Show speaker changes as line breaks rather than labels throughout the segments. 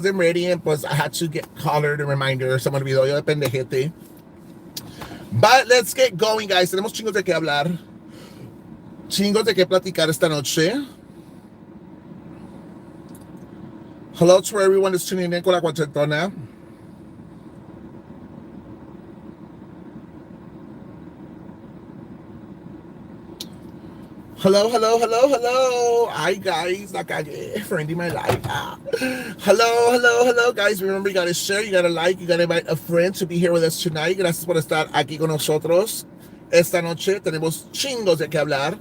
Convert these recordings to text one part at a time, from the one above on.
wasn't ready and pues I had to get collared and reminder. Se me olvidó yo de pendejete. But let's get going, guys. Tenemos chingos de qué hablar. Chingos de qué platicar esta noche. Hello to everyone that's tuning in con la cuarentona. Hello. Hi, guys. La cagué. Friendly my life. Hello, guys. Remember, you gotta share, you gotta like, you gotta invite a friend to be here with us tonight. Gracias por estar aquí con nosotros. Esta noche tenemos chingos de qué hablar.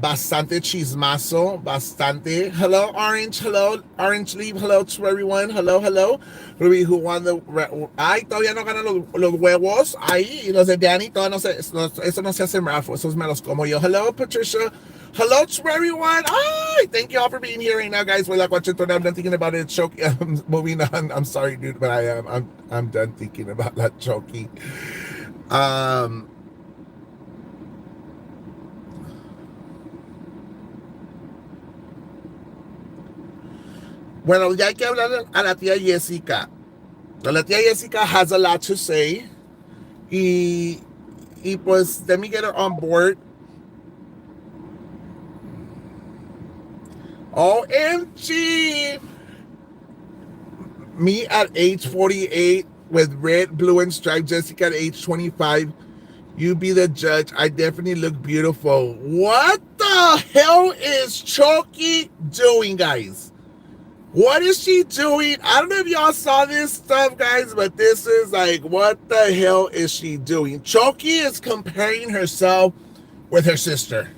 Bastante chismazo, bastante. Hello, Orange Leaf. Hello to everyone. Hello. Ruby, who won the. Ay, todavía no ganan los huevos. Ay, y los de Danny, todavía no se, eso no se hace raffle, esos me los como yo. Hello, Patricia. Hello to everyone. Ay, thank you all for being here right now, guys. We're like watching. I'm done thinking about it. Choky. I'm moving on. I'm sorry, dude, but I am. I'm done thinking about that choky. Bueno, ya hay que hablar a la tía Jessica. La tía Jessica has a lot to say. Y pues, let me get her on board. OMG! Me at age 48 with red, blue, and striped. Jessica at age 25. You be the judge. I definitely look beautiful. What the hell is Choky doing, guys? What is she doing? I don't know if y'all saw this stuff, guys, but this is like, what the hell is she doing? Choky is comparing herself with her sister.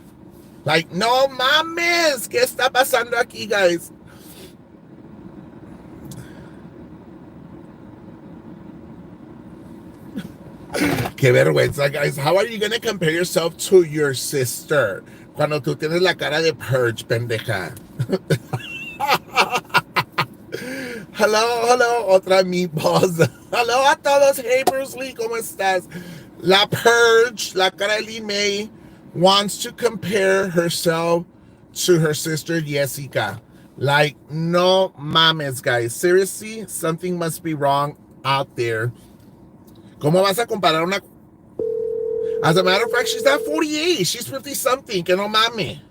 Like, no mames, ¿qué está pasando aquí, guys? Qué vergüenza, guys. How are you going to compare yourself to your sister? Cuando tú tienes la cara de Purge, pendeja. Hello, otra meatballs. Hello a todos. Hey, Bruce Lee, ¿cómo estás? La Purge, la cara de Lee May, wants to compare herself to her sister Jessica. Like, no mames, guys. Seriously, something must be wrong out there. ¿Cómo vas a comparar una? As a matter of fact, she's not 48. She's 50-something. Que no mames.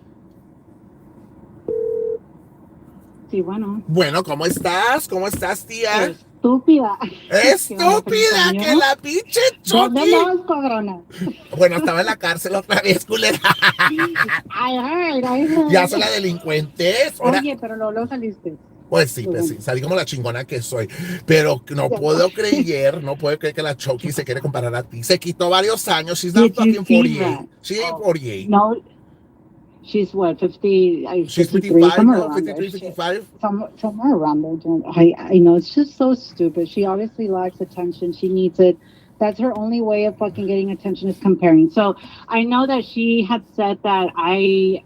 Sí, bueno.
Bueno, ¿cómo estás? ¿Cómo estás, tía?
Estúpida.
Estúpida, que la pinche Choky.
¿Dónde vas, cabrona?
Bueno, estaba en la cárcel otra vez, culera.
I heard.
Ya son las delincuentes.
Oye, pero luego saliste.
Pues sí, salí como la chingona que soy. Pero no puedo creer que la Choky se quiere comparar a ti. Se quitó varios años. She's not fucking 48. She ain't 48.
No. She's what, 50?
She's 55, no? 53, 55?
Somewhere around there. I know, it's just so stupid. She obviously lacks attention. She needs it. That's her only way of fucking getting attention is comparing. So I know that she had said that I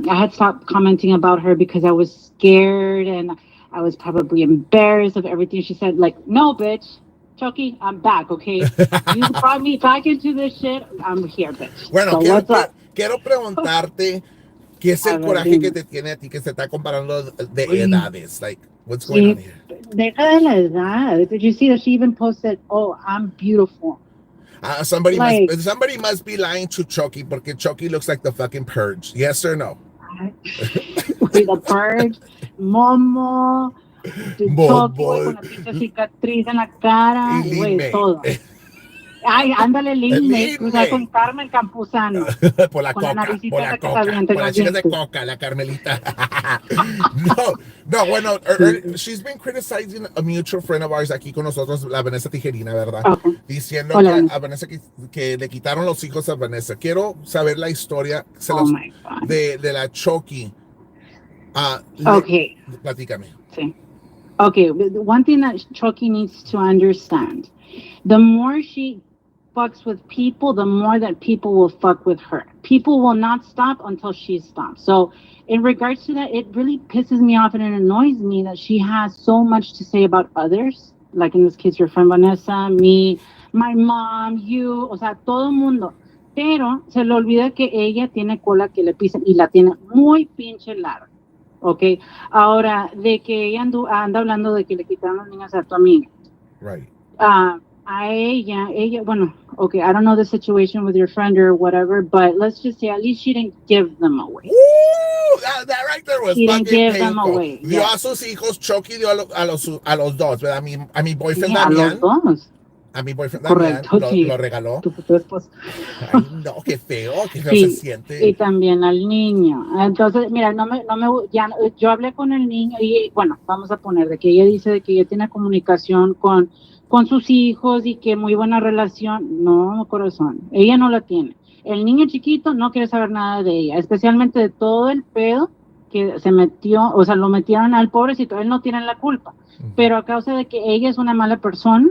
had stopped commenting about her because I was scared and I was probably embarrassed of everything she said. Like, no, bitch. Choky, I'm back, okay? You brought me back into this shit. I'm here, bitch.
Bueno, so quiero preguntarte qué es el coraje que te tiene a ti que se está comparando de edades. Like, what's going on here?
Deja de la edad. Did you see that she even posted, oh, I'm beautiful?
Somebody must be lying to Choky porque Choky looks like the fucking Purge. Yes or no?
The Purge, Momo. Con la pinche cicatriz en la cara, güey, todo. Ay, ándale, Lin, o sea, con Carmen Campuzano.
Por la coca, por la chica de coca, la Carmelita. No, bueno, she's been criticizing a mutual friend of ours aquí con nosotros, la Vanessa Tijerina, ¿verdad? Okay. Diciendo que a Vanessa que le quitaron los hijos a Vanessa. Quiero saber la historia de la Choky.
Okay.
Platícame.
Sí. Okay, one thing that Choky needs to understand, the more she fucks with people, the more that people will fuck with her. People will not stop until she stops. So in regards to that, it really pisses me off and it annoys me that she has so much to say about others. Like in this case, your friend Vanessa, me, my mom, you, o sea, todo mundo. Pero se le olvida que ella tiene cola que le pisen y la tiene muy pinche larga. Ok, ahora de que ella anda hablando de que le quitaron los niños a tu amiga.
Right.
A ella, bueno, okay, I don't know the situation with your friend or whatever, but let's just say at least she didn't give them away.
Woo! That right there was
She didn't
fucking
give them
painful.
away,
Dio
yes.
a sus hijos, Chucky dio a los dos, ¿verdad? A mi boyfriend
Sí, a los
Damián,
dos.
a mi boyfriend Damián
Correcto,
lo
sí.
regaló.
Tu esposo.
Ay, no, qué feo se
Sí, y
siente.
también al niño. Entonces, mira, ya, yo hablé con el niño y bueno, vamos a poner de que ella dice de que ella tiene comunicación con sus hijos y que muy buena relación. No, corazón, ella no la tiene. El niño chiquito no quiere saber nada de ella, especialmente de todo el pedo que se metió, o sea, lo metieron al pobrecito, él no tiene la culpa, pero a causa de que ella es una mala persona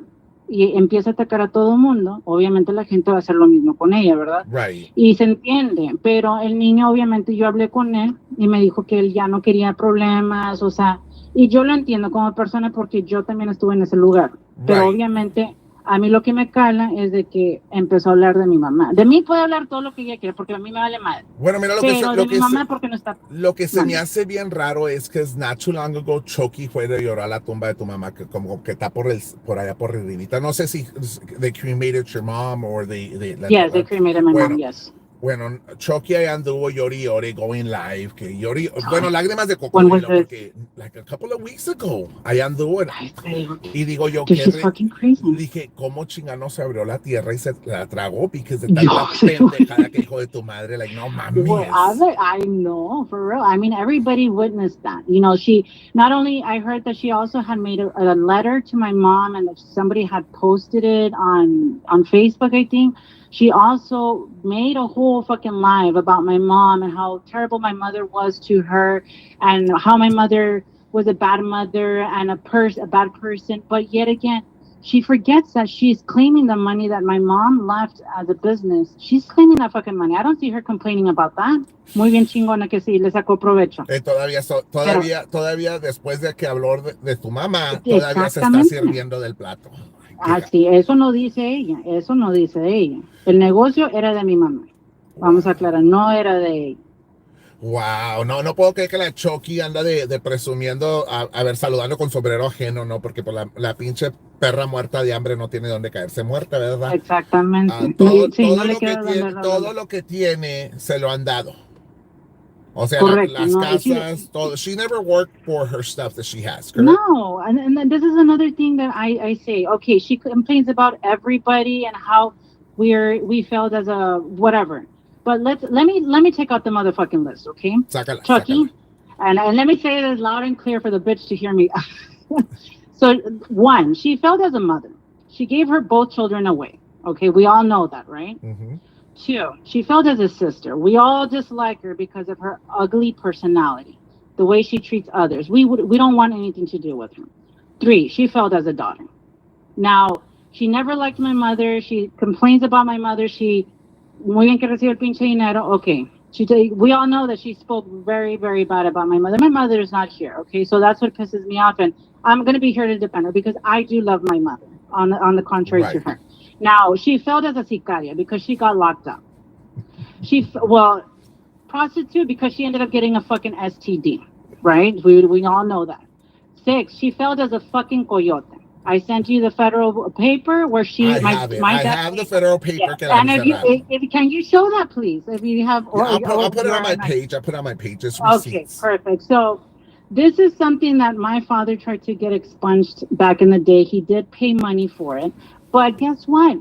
y empieza a atacar a todo el mundo, obviamente la gente va a hacer lo mismo con ella, ¿verdad?
Right.
Y se entiende, pero el niño obviamente yo hablé con él y me dijo que él ya no quería problemas, o sea, y yo lo entiendo como persona porque yo también estuve en ese lugar, pero
Right.
obviamente a mí lo que me cala es de que empezó a hablar de mi mamá. De mí puede hablar todo lo que ella quiera porque a mí me vale madre,
Bueno, mira
pero de mi mamá porque no está.
lo que se me
Mande.
hace bien raro es que es not too long ago Chucky fue de llorar a la tumba de tu mamá, que como que está por allá por arribita. No sé si they cremated your mom or
Yes, they cremated my mom,
bueno,
yes.
bueno, Chucky ahí anduvo llori llori going live, que llori, bueno, lágrimas de
When was
cocodrilo,
this?
porque like a couple of weeks ago, ahí anduvo,
Ay, te digo
y digo yo,
dude, she's fucking crazy.
dije, ¿cómo chingano se abrió la tierra y se la tragó? Porque de
Yo
tanta
sé.
pendejada que dijo de tu madre, like, no
Well,
mames.
I know for real. I mean, everybody witnessed that. You know, she not only I heard that she also had made a letter to my mom, and that somebody had posted it on Facebook. I think she also made a whole fucking live about my mom and how terrible my mother was to her, and how my mother was a bad mother and a bad person. But yet again, she forgets that she's claiming the money that my mom left as a business. She's claiming that fucking money. I don't see her complaining about that. Muy bien chingona que sí, le sacó provecho. Pero,
Todavía después de que habló de tu mamá, todavía se está
exactamente.
sirviendo del plato.
Ah, sí, eso no dice ella, eso no dice ella. El negocio era de mi mamá. Vamos a
Wow.
aclarar, no era de ella.
Wow, no puedo creer que la Chucky anda de presumiendo, a ver, saludando con sombrero ajeno, ¿no? Porque por la pinche perra muerta de hambre no tiene dónde caerse muerta, ¿verdad?
Exactamente. No, sí, no le queda dónde
Todo
hablar.
lo que tiene se lo han dado. O sea,
Correcto,
las
no,
casas, todo. She never worked for her stuff that she has, correct?
no, and this is another thing that I say. Okay, she complains about everybody and how we felt as a whatever. But let me take out the motherfucking list, okay?
Sácala,
Chucky,
sácala.
and let me say this loud and clear for the bitch to hear me. So one, she failed as a mother. She gave her both children away. Okay, we all know that, right?
Mm-hmm.
Two, she failed as a sister. We all dislike her because of her ugly personality, the way she treats others. We don't want anything to do with her. Three, she failed as a daughter. Now, she never liked my mother. She complains about my mother. She muy bien que recibe el pinche dinero. Okay. We all know that she spoke very, very bad about my mother. My mother is not here. Okay. So that's what pisses me off. And I'm going to be here to defend her because I do love my mother on the contrary to
Right.
her. Now, she failed as a sicaria because she got locked up. Well, prostitute because she ended up getting a fucking STD, right? We all know that. Six, she failed as a fucking coyote. I sent you the federal paper where
I
my
have it.
my
I
dad.
have the federal paper
Yes,
que la
and
encerraron.
if can you show that please? If you have,
Yeah, I'll
or
put it on
you're
my
not.
page. I'll put it on my page. Just
Okay,
receipts.
perfect. So this is something that my father tried to get expunged back in the day. He did pay money for it, but guess what?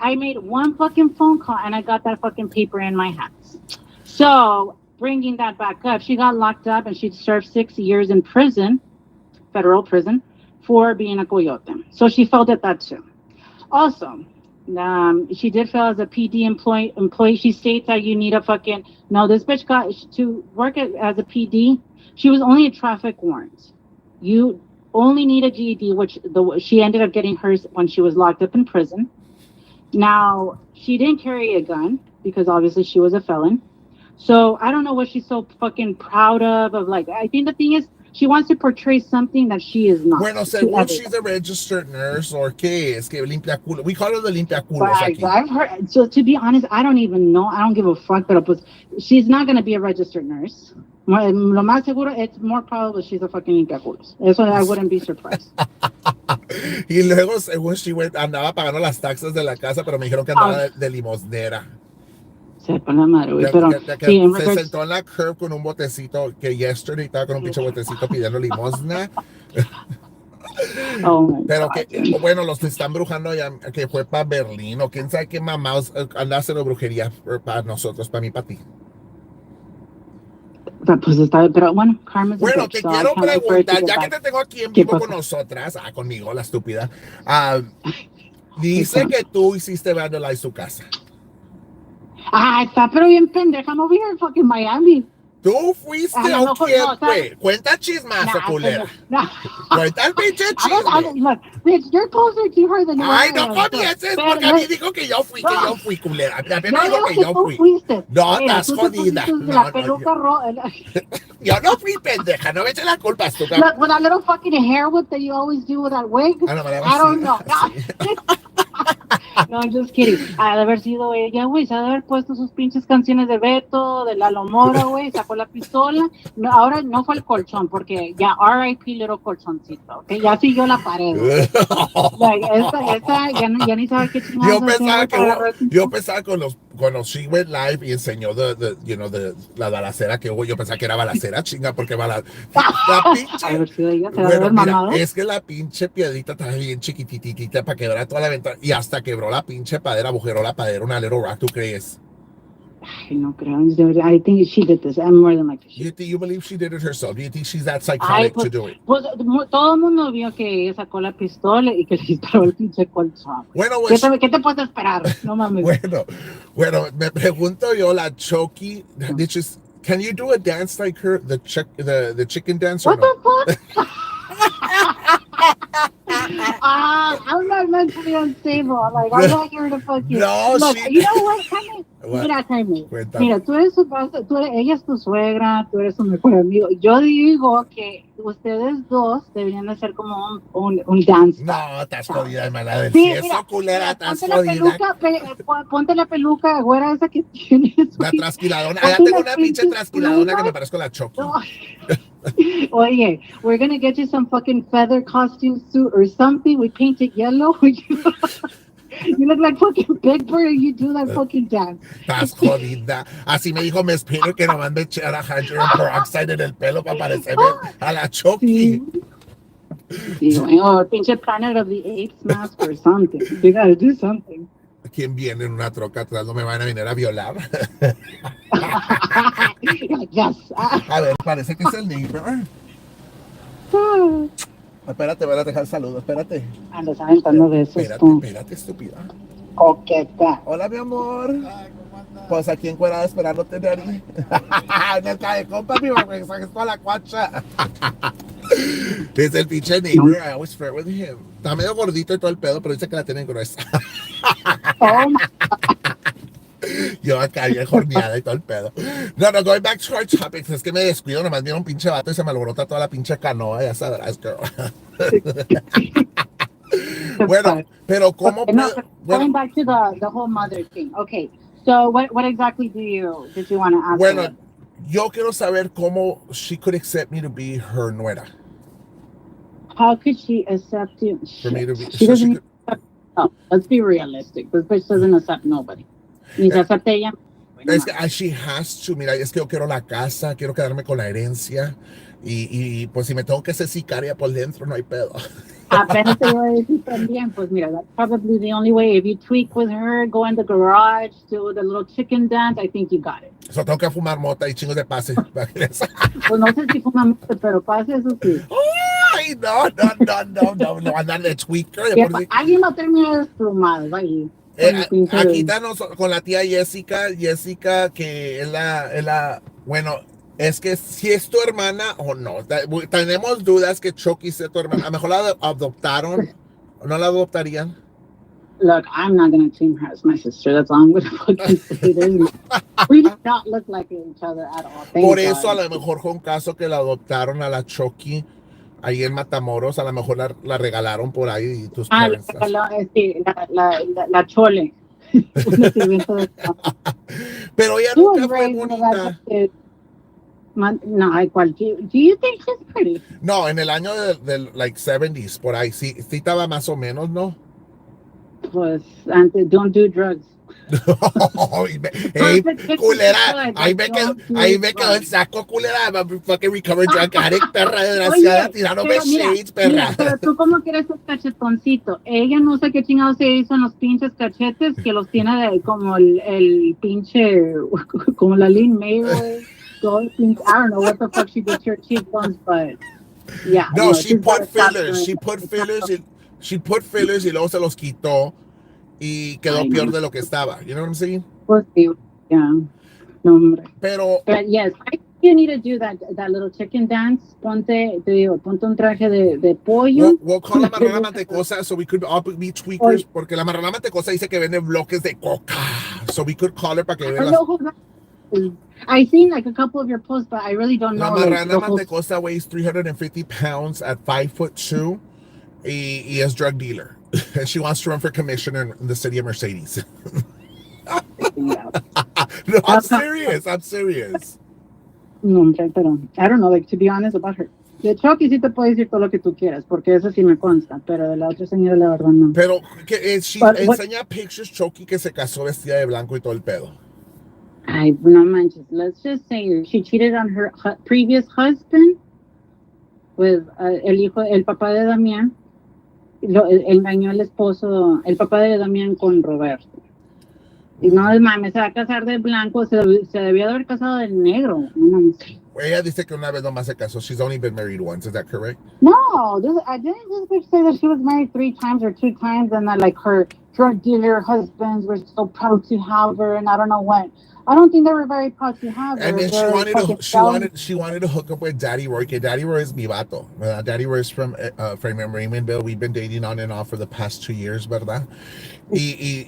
I made one fucking phone call and I got that fucking paper in my hands. So bringing that back up, she got locked up and she served 6 years in prison, federal prison, for being a coyote. So she failed at that too. Also, she did fail as a PD employee. She states that you need a fucking no. This bitch got to work as a PD. She was only a traffic warrant. You only need a GED, which she ended up getting hers when she was locked up in prison. Now she didn't carry a gun because obviously she was a felon. So I don't know what she's so fucking proud of. Of like, I think the thing is she wants to portray something that she is not
Bueno,
to
según she's
everybody.
a registered nurse, or qué es que limpia culo. We call her the limpia
But
culos aquí.
I've heard. So to be honest, I don't even know. I don't give a fuck. But she's not going to be a registered nurse. Lo más seguro, it's more probable she's a fucking limpiaculos. Eso I wouldn't be surprised.
Y luego, según andaba pagando las taxas de la casa, pero me dijeron que andaba de limosnera.
Sepa la madre, güey. Pero sí, en
Se
regards...
sentó en la curb con un botecito, que yesterday estaba con un pinche botecito pidiendo limosna.
Oh my
Pero
God.
que, bueno, los están brujando ya, que fue para Berlín, o quién sabe qué mamás anda haciendo brujería para nosotros, para mí, para ti.
Pues está, pero bueno, karma's a
Bueno,
bitch,
te
so I
quiero
can't wait for it to
preguntar,
get
ya que
back.
te tengo aquí en
¿Qué
vivo con
pasó?
nosotras, conmigo, la estúpida, dice
Está.
que tú hiciste vandalize su casa.
Está pero bien pendeja, no vi en fucking Miami.
¿Tú fuiste
lo
o
mejor,
quién
no,
fue? Cuenta chismazo, culera. Cuenta el pinche chisme.
Look, bitch, you're closer to her than you
Ay,
are.
no comiences, porque a mí dijo que yo fui, culera. A mí me
Yo
dijo
digo
que
que
yo
tú
fui.
fuiste.
No,
Mira,
estás
tú te
jodida.
pusiste de
No,
la
no,
peluca roja.
yo no fui pendeja, no me eches la culpa, estúpida.
Look, with that little fucking hair whip that you always do with that wig.
Ah, no, me la
I don't know.
así.
No, I'm just kidding. Ha de haber sido ella, güey. Se ha de haber puesto sus pinches canciones de Beto, de Lalo Mora, güey. Sacó la pistola. No, ahora no fue el colchón, porque ya R.I.P. little colchoncito, ¿ok? Ya siguió la pared, güey. Esa ya ni sabe qué chingados hacer para agarrar el
Yo
pinche.
pensaba cuando she went live y enseñó la balacera que hubo, yo pensaba que era balacera, chinga, porque la pinche.
A ver si ella se va a
Bueno,
ver
mira,
mamado.
es que la pinche piedrita estaba bien chiquititita para quebrar toda la ventana y hasta quebró la pinche padera, agujeró la padera, una little rock, ¿tú crees?
Ay, no creo. I think she did this. I'm more than likely she did.
You believe she did it herself? Do you think she's that psychotic to do it?
Pues todo el mundo vio que ella sacó la pistola y que le disparó el pinche colchón.
Bueno,
¿Qué te puedes esperar? No mames.
bueno, me pregunto yo, la Chucky, can you do a dance like her, the chicken dance or
What
no?
the fuck? I'm not mentally unstable. Like, I'm not here to fucking.
No,
look,
she.
You know what, Jaime?
What?
Mira, Jaime.
Cuéntame.
Mira, tú eres ella es tu suegra, tú eres su mejor amigo. Yo digo que ustedes dos deberían de ser como un dance.
No, estás jodida, hermana del
Sí,
eso, culera, estás
ponte
jodida.
Ponte la peluca, güera, esa que tienes.
La trasquiladona. Allá tengo una pinche trasquiladona que me parezco la Chucky.
No. Oye, we're gonna get you some fucking feather costume suit or something. We paint it yellow. You look like fucking Big Bird and you do that fucking dance.
Estás jodida. Así me dijo, me espero que nomás me echara hydrogen peroxide en el pelo para parecerme a la Chucky.
Sí, or pinche Planet of the Apes mask or something. You gotta do something.
¿Quién viene en una troca atrás? No me van a venir a violar.
Yes.
A ver, parece que es el neighbor. Espérate, voy a dejar saludos, espérate.
Andas aventando de eso.
Espérate, estúpida.
Coqueta.
Hola, mi amor. Pues aquí encuerada esperándote, Daddy. En el callejón, papi, porque saques toda la cuacha. Es el pinche neighbor, I always flirt with him. Está medio gordito y todo el pedo, pero dice que la tienen gruesa. Yo acá bien jorneada y todo el pedo. No, going back to our topics. Es que me descuido, nomás viene un pinche vato y se me alborota toda la pinche canoa, ya sabrás, girl. Bueno, pero ¿cómo
going back to the whole mother thing. Okay, so what exactly did you want to ask?
Bueno, yo quiero saber cómo she could accept me to be her nuera.
How could she accept you?
For me to be,
she doesn't accept, no, let's be realistic. This bitch doesn't accept nobody. Ni se acepta ella.
Es que she has to, mira, es que yo quiero la casa, quiero quedarme con la herencia y pues si me tengo que ser sicaria por dentro, no hay pedo.
Apenas te voy a decir también, pues mira, that's probably the only way. If you tweak with her, go in the garage, do the little chicken dance, I think you got it.
So tengo que fumar mota y chingos de pase.
Pues no sé si fuma mota, pero pase eso sí.
Ay, no, andan de tweaker.
Alguien no termina desplumado, ahí.
Aquí estamos con la tía Jessica, que es bueno, es que si es tu hermana o no. Tenemos dudas que Chucky sea tu hermana. A lo mejor la adoptaron, ¿no la adoptarían?
Look, I'm not going to claim her as my sister. That's all I'm going to fucking say. We do not look like each other at all.
Por eso a lo mejor fue un caso que la adoptaron a la Chucky ahí en Matamoros, a lo mejor la regalaron por ahí y tus parents.
La Chole.
Pero ella nunca fue bonita.
No, do you think she's pretty?
No, en el año del like 70s, por ahí, sí, sí estaba más o menos, ¿no?
Pues antes, don't do drugs.
Hey,
Perfect picture she
culera,
could, but don't
ahí
do
me quedó el
drugs.
saco, culera. I'm a fucking recovered drug addict, perra desgraciada,
Oye,
tirándome
pero
shades,
mira,
perra.
pero tú cómo quieres el cachetoncito. Ella no sé qué chingados se hizo en los pinches cachetes que los tiene como el pinche, como la Lynn May, güey. Todo el pinche, I don't know what the fuck she did to her cheekbones, but yeah,
No,
no,
she
she's
put
gotta stop
fillers,
doing
she
that.
put
It's not
fillers, she put fillers y luego se los quitó y quedó
I
peor
know.
de lo que estaba. You know what I'm saying?
Pues sí, yeah, no, hombre.
Pero
But yes, I think you need to do that little chicken dance. Ponte un traje de pollo.
we'll call la marrana mantecosa so we could all be tweakers, porque la marrana mantecosa dice que vende bloques de coca. So we could call her para que
I
vea
don't
las.
know who that is. I seen like a couple of your posts, but I really don't
La
know like
marrana
the whole.
mantecosa weighs 350 pounds at 5'2" y es drug dealer. And she wants to run for commissioner in the city of Mercedes. No, I'm serious. I'm serious.
No, hombre, pero I don't know, like to be honest about her. De Chucky sí te puedo decir todo lo que tú quieras, porque eso sí me consta, pero de la otra señora la verdad no.
Pero que she
But what?
enseña pictures Chucky que se casó vestida de blanco y todo el pedo.
Ay, no manches. Let's just say she cheated on her previous husband with el papá de Damián. Engañó al esposo, el papá de Damián con Roberto. Y no mames, se va a casar de blanco, se debió de haber casado de negro. No mames.
Ella dice que una vez nomás se casó. She's only been married once. Is that correct?
No, I didn't this bitch say that she was married 3 times or 2 times, and that like her drug dealer husbands were so proud to have her, and I don't know what. I don't think they were very proud to have her.
And then she
They're
wanted
fucking
to she wanted to hook up with Daddy Roy. Que Daddy Roy is mi vato. ¿Verdad? Daddy Roy is from Raymondville. We've been dating on and off for the past 2 years, ¿verdad? Y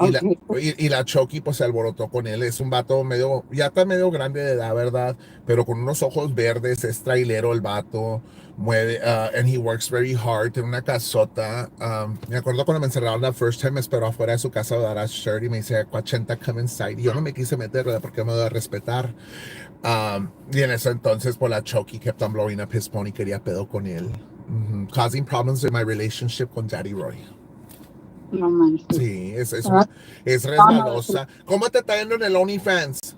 la Chucky pues se alborotó con él. Es un vato medio, ya está medio grande de edad, ¿verdad? Pero con unos ojos verdes, es trailero el vato. Mueve, and he works very hard. Tiene una casota. Me acuerdo cuando me encerraron la first time, me esperó afuera de su casa a dar a shirt y me dice, 80, come inside. Y yo no me quise meter, ¿verdad? Porque me voy a respetar. Y en ese entonces, pues la Chucky kept on blowing up his phone y quería pedo con él. Causing problems in my relationship con Daddy Roy.
No manches.
Sí, es resbalosa. ¿Cómo te está yendo en el OnlyFans?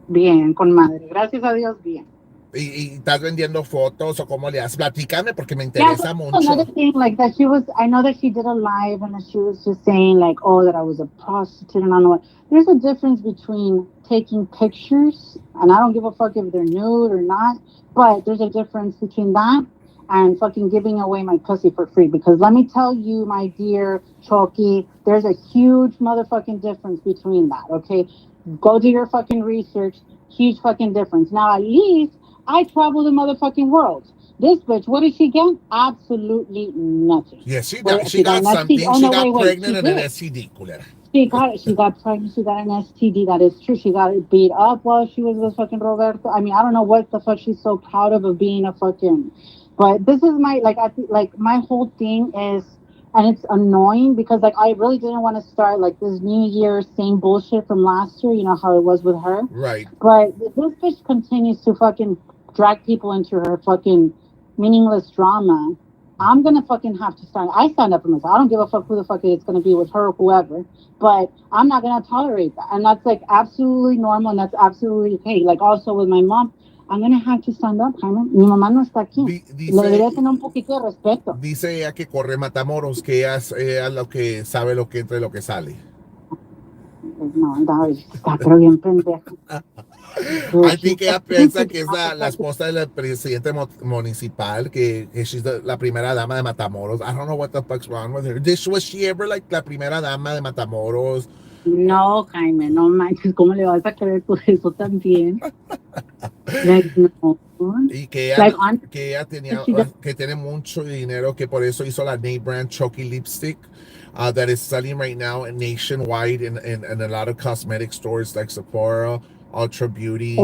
Bien, con madre. Gracias a Dios, bien.
¿Y estás vendiendo fotos o cómo le haces? Platícame porque me interesa mucho.
Another thing, like that I know that she did a live and that she was just saying like, oh, that I was a prostitute and I don't know what. There's a difference between taking pictures, and I don't give a fuck if they're nude or not, but there's a difference between that and fucking giving away my pussy for free. Because let me tell you, my dear Choki, there's a huge motherfucking difference between that, okay? Go do your fucking research. Huge fucking difference. Now, at least I travel the motherfucking world. This bitch, what did she get? Absolutely nothing.
Yes, she got something.
Oh,
she
no,
got
wait,
pregnant
she
and
did.
an STD, culera.
She got pregnant, she got an STD, that is true. She got beat up while she was with fucking Roberto. I mean, I don't know what the fuck she's so proud of being a fucking, but this is my, like my whole thing is, and it's annoying because like I really didn't want to start like this New Year same bullshit from last year, you know how it was with her.
Right.
But this bitch continues to fucking drag people into her fucking meaningless drama. I'm gonna fucking have to stand. I stand up for myself. I don't give a fuck who the fuck it's gonna be with her or whoever. But I'm not gonna tolerate that, and that's like absolutely normal, and that's absolutely okay. Like also with my mom, I'm gonna have to stand up, Jaime. Mi mamá no está aquí. Le debería tener un poquito de respeto.
Dice ella que corre Matamoros, que ella es lo que sabe lo que entra y lo que sale.
No, está pero bien pendeja.
I think ella piensa que es la esposa del presidente municipal, que she's la primera dama de Matamoros. I don't know what the fuck's wrong with her. Was she ever like la primera dama de Matamoros?
No, Jaime, no manches, ¿cómo le vas a creer tú eso también? Like, no.
Y que ella tenía, que tiene mucho dinero, que por eso hizo la name brand Chucky Lipstick. That is selling right now nationwide in a lot of cosmetic stores like Sephora, Ultra Beauty.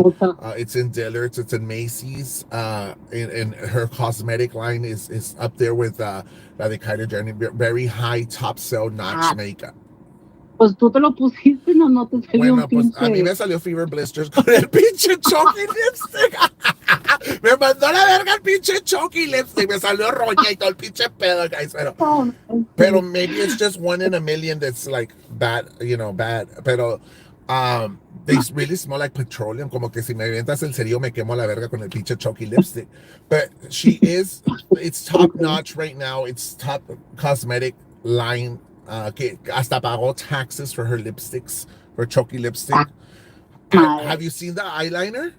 It's in Dillard's, it's in Macy's. And her cosmetic line is up there with la de Kylie Jenner, very high top sell notch makeup.
Pues tú te lo pusiste, no te salió
bueno,
un pinche.
Pues a mí me salió Fever Blisters con el pinche Chucky Lipstick. Me mandó la verga el pinche Chucky lipstick. Me salió roña y todo el pinche pedo, guys. Pero maybe it's just one in a million that's like bad, bad. Pero they really smell like petroleum. Como que si me avientas el cerillo me quemo la verga con el pinche Chucky lipstick. But it's top notch right now. It's top cosmetic line. Que hasta pagó taxes for her lipsticks, for Chucky lipstick. Have you seen the eyeliner?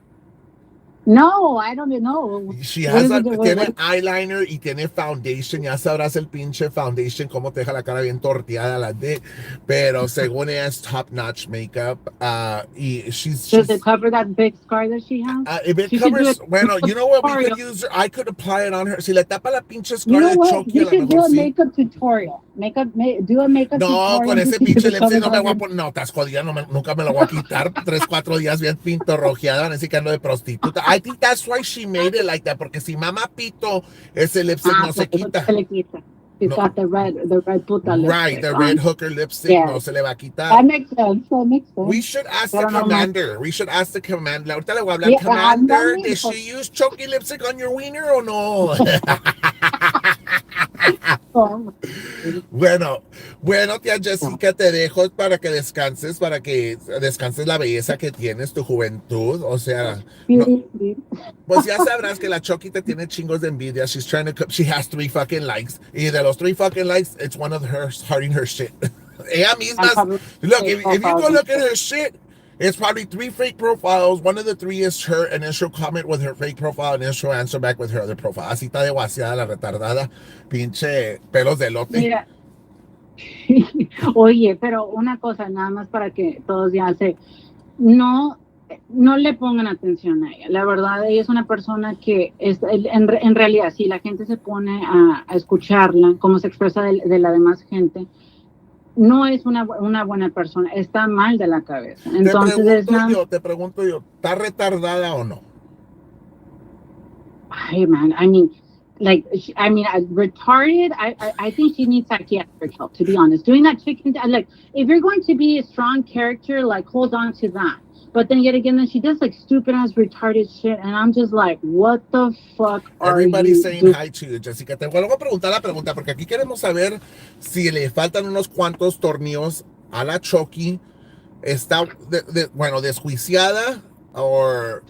No, I don't know.
Tiene eyeliner y tiene foundation. Ya sabrás el pinche foundation, cómo te deja la cara bien torteada la de. Pero según ella es top notch makeup. Y
Does it cover that big scar that she has?
If it covers, bueno, you know what we could use? I could apply it on her. Si le tapa la pinche scar de Chucky,
you could do a makeup tutorial. Do a makeup tutorial.
No, con ese pinche lipstick no me voy a poner. No, estás jodida, nunca me lo voy a quitar. 3-4 días bien pintorrojeada, van a decir que ando de prostituta. I think that's why she made it like that, porque si mama pito, ese lipstick no se quita.
Se le quita. It's got the red puta lipstick.
Right, the red hooker lipstick, no se le va a quitar.
That makes sense.
We should ask the commander. We should ask the commander. Ahorita le voy a hablar. Commander, did she use Chucky lipstick on your wiener o no? Bueno, tía Jessica, te dejo para que descanses la belleza que tienes, tu juventud, o sea, pues ya sabrás que la Chucky te tiene chingos de envidia. She has 3 fucking likes, y de los 3 fucking likes, it's one of her hurting her shit. Ella misma, look, if you go look at her shit, it's probably 3 fake profiles. One of the 3 is her, and then she'll comment with her fake profile, and then she'll answer back with her other profile. Así está de guaseada la retardada, pinche pelos de lote.
Mira. Oye, pero una cosa, nada más para que todos ya no le pongan atención a ella. La verdad, ella es una persona que en realidad, si la gente se pone a escucharla, cómo se expresa de la demás gente, no es una buena persona, está mal de la cabeza. Entonces
te pregunto yo, ¿está retardada o no?
Ay, man, retarded. I think she needs psychiatric help, to be honest. Doing that chicken, like, if you're going to be a strong character, like, hold on to that. But then yet again, then she does like stupid ass retarded shit, and I'm just like, what the fuck are
Everybody's saying hi to you, Jessica. Te vuelvo a preguntar la pregunta, porque aquí queremos saber si le faltan unos cuantos tornillos a la Chucky. ¿Está, desjuiciada o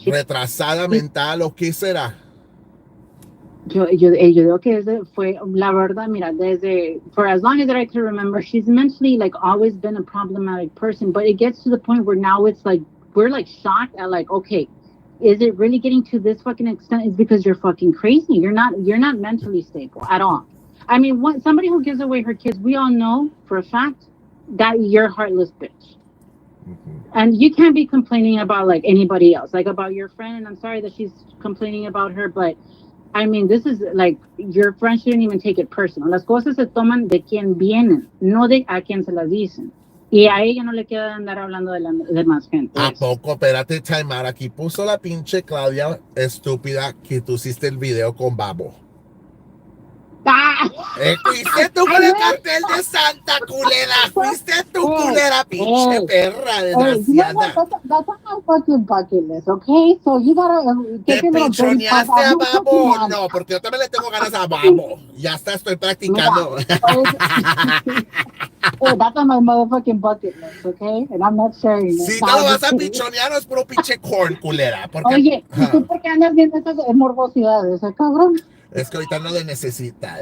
retrasada mental o qué será?
Yo digo que fue la verdad, mira, for as long as I can remember, she's mentally like always been a problematic person, but it gets to the point where now it's like we're like shocked at like, okay, is it really getting to this fucking extent? It's because you're fucking crazy. You're not mentally stable at all. I mean, somebody who gives away her kids, we all know for a fact that you're a heartless bitch. Mm-hmm. And you can't be complaining about like anybody else, like about your friend, and I'm sorry that she's complaining about her, but I mean, this is like, your friend shouldn't even take it personal. Las cosas se toman de quien vienen, no de a quien se las dicen. Y a ella no le queda andar hablando de más gente.
¿A poco? Espérate, Chaimar. Aquí puso la pinche Claudia estúpida que tú hiciste el video con Babo. Fuiste tú con el cartel de Santa, culera. Fuiste tú, culera, pinche perra desgraciada.
That's on my fucking bucket list, okay? So you gotta
¿Te pichoneaste a Babo? No, porque yo también le tengo ganas a Babo. Ya está, estoy practicando.
That's on my motherfucking bucket list, okay? And I'm not sharing it.
Si te lo vas a pichonear, no es puro pinche corn, culera. Porque,
oye, ¿y tú por qué andas viendo esas morbosidades, cabrón?
Es que ahorita no le necesita.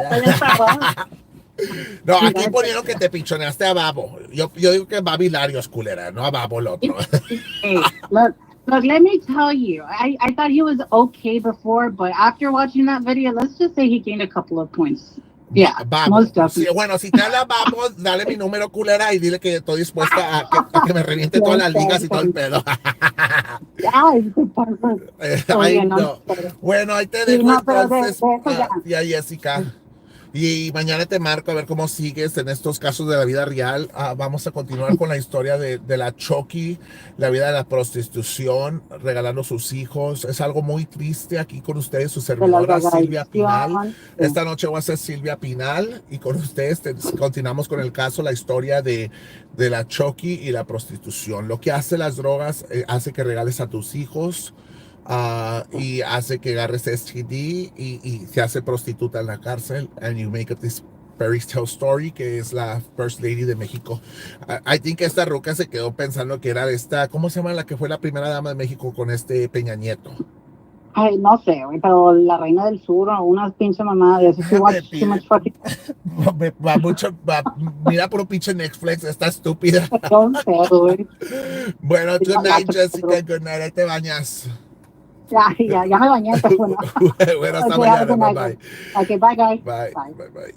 No, aquí ponieron que te pichoneaste a Babo. Yo digo que Babi Larios, culera, no a Babo el otro.
Hey, look, let me tell you. I thought he was okay before, but after watching that video, let's just say he gained a couple of points. Yeah, most definitely.
Sí, bueno, si te habla Babo, dale mi número, culera, y dile que estoy dispuesta a que me reviente todas las ligas y todo el pedo. Ay, no. Bueno, ahí te dejo entonces, tía Jessica. Y mañana te marco a ver cómo sigues en estos casos de la vida real. Vamos a continuar con la historia de la Chucky, la vida de la prostitución, regalando sus hijos. Es algo muy triste aquí con ustedes, su servidora Silvia Pinal. Esta noche voy a ser Silvia Pinal y con ustedes continuamos con el caso, la historia de la Chucky y la prostitución. Lo que hace las drogas hace que regales a tus hijos y hace que agarres STD y se hace prostituta en la cárcel. And you make up this fairy tale story que es la First Lady de México. I think esta ruca se quedó pensando que era esta, ¿cómo se llama la que fue la primera dama de México con este Peña Nieto?
Ay, no sé, güey, pero la Reina del Sur o una pinche mamada de eso. She
Me
watch too
pide,
much fucking.
va mucho, mira puro pinche Netflix, está estúpida.
Don't sé, güey.
Bueno,
Y
good
la
night,
gacho,
Jessica, good night, ahí te bañas.
ya me bañé, pero bueno.
Bueno, hasta
Okay, have a
mañana,
good
bye
night,
bye.
guys. Okay, bye, guys.
Bye,
Bye.
bye, bye.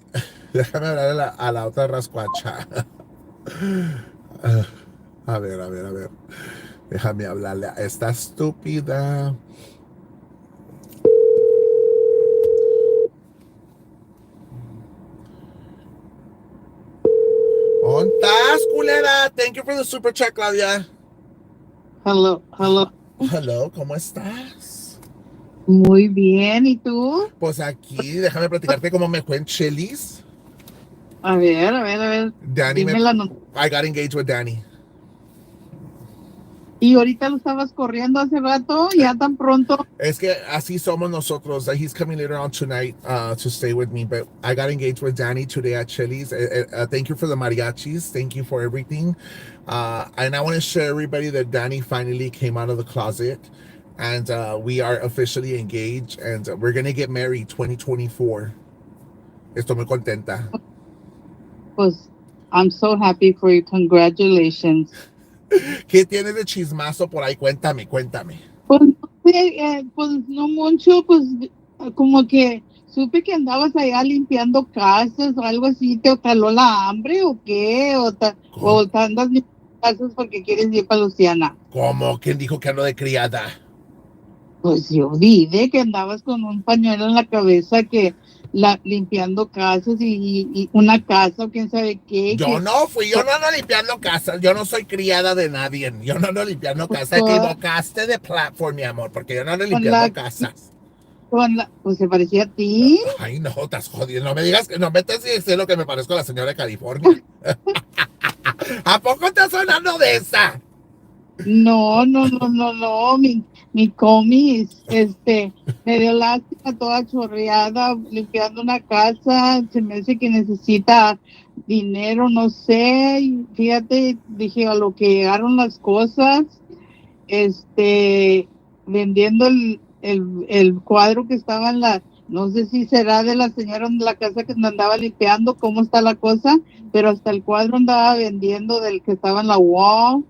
Déjame hablar a la otra rascuacha. A ver, a ver, a ver. Déjame hablarle a esta estúpida. ¿Ontas, culera? Thank you for the super chat, Claudia.
Hello, hello.
Hello, ¿cómo estás?
Muy bien, ¿y tú?
Pues aquí, déjame platicarte cómo me fue en Chili's.
A ver, a ver, a ver.
Danny
Dime la noticia.
I got engaged with Danny.
Y ahorita lo estabas corriendo hace rato, ya tan pronto.
Es que así somos nosotros. He's coming later on tonight to stay with me. But I got engaged with Danny today at Chili's. Thank you for the mariachis. Thank you for everything. And I want to share everybody that Danny finally came out of the closet. And we are officially engaged. And we're going to get married 2024. Estoy muy contenta.
Pues, I'm so happy for you. Congratulations.
¿Qué tienes de chismazo por ahí? Cuéntame, cuéntame.
Pues, no sé, pues no mucho, pues como que supe que andabas allá limpiando casas o algo así. ¿Te caló la hambre o qué? ¿O te andas limpiando casas porque quieres ir para Luciana?
¿Cómo? ¿Quién dijo que ando de criada?
Pues yo vi de que andabas con un pañuelo en la cabeza que limpiando casas y una casa o quién sabe qué.
Yo no fui, yo no ando limpiando casas, yo no soy criada de nadie, yo no ando limpiando casas, te equivocaste de platform, mi amor, porque yo no ando limpiando casas.
Pues se parecía a ti.
Ay, no, estás jodiendo, no me digas que no me estás diciendo que me parezco a la señora de California. ¿A poco estás sonando de esa?
No, mi comis, me dio lástima toda chorreada limpiando una casa, se me hace que necesita dinero, no sé, y fíjate, dije a lo que llegaron las cosas, vendiendo el cuadro que estaba en no sé si será de la señora de la casa que andaba limpiando, cómo está la cosa, pero hasta el cuadro andaba vendiendo del que estaba en la wall.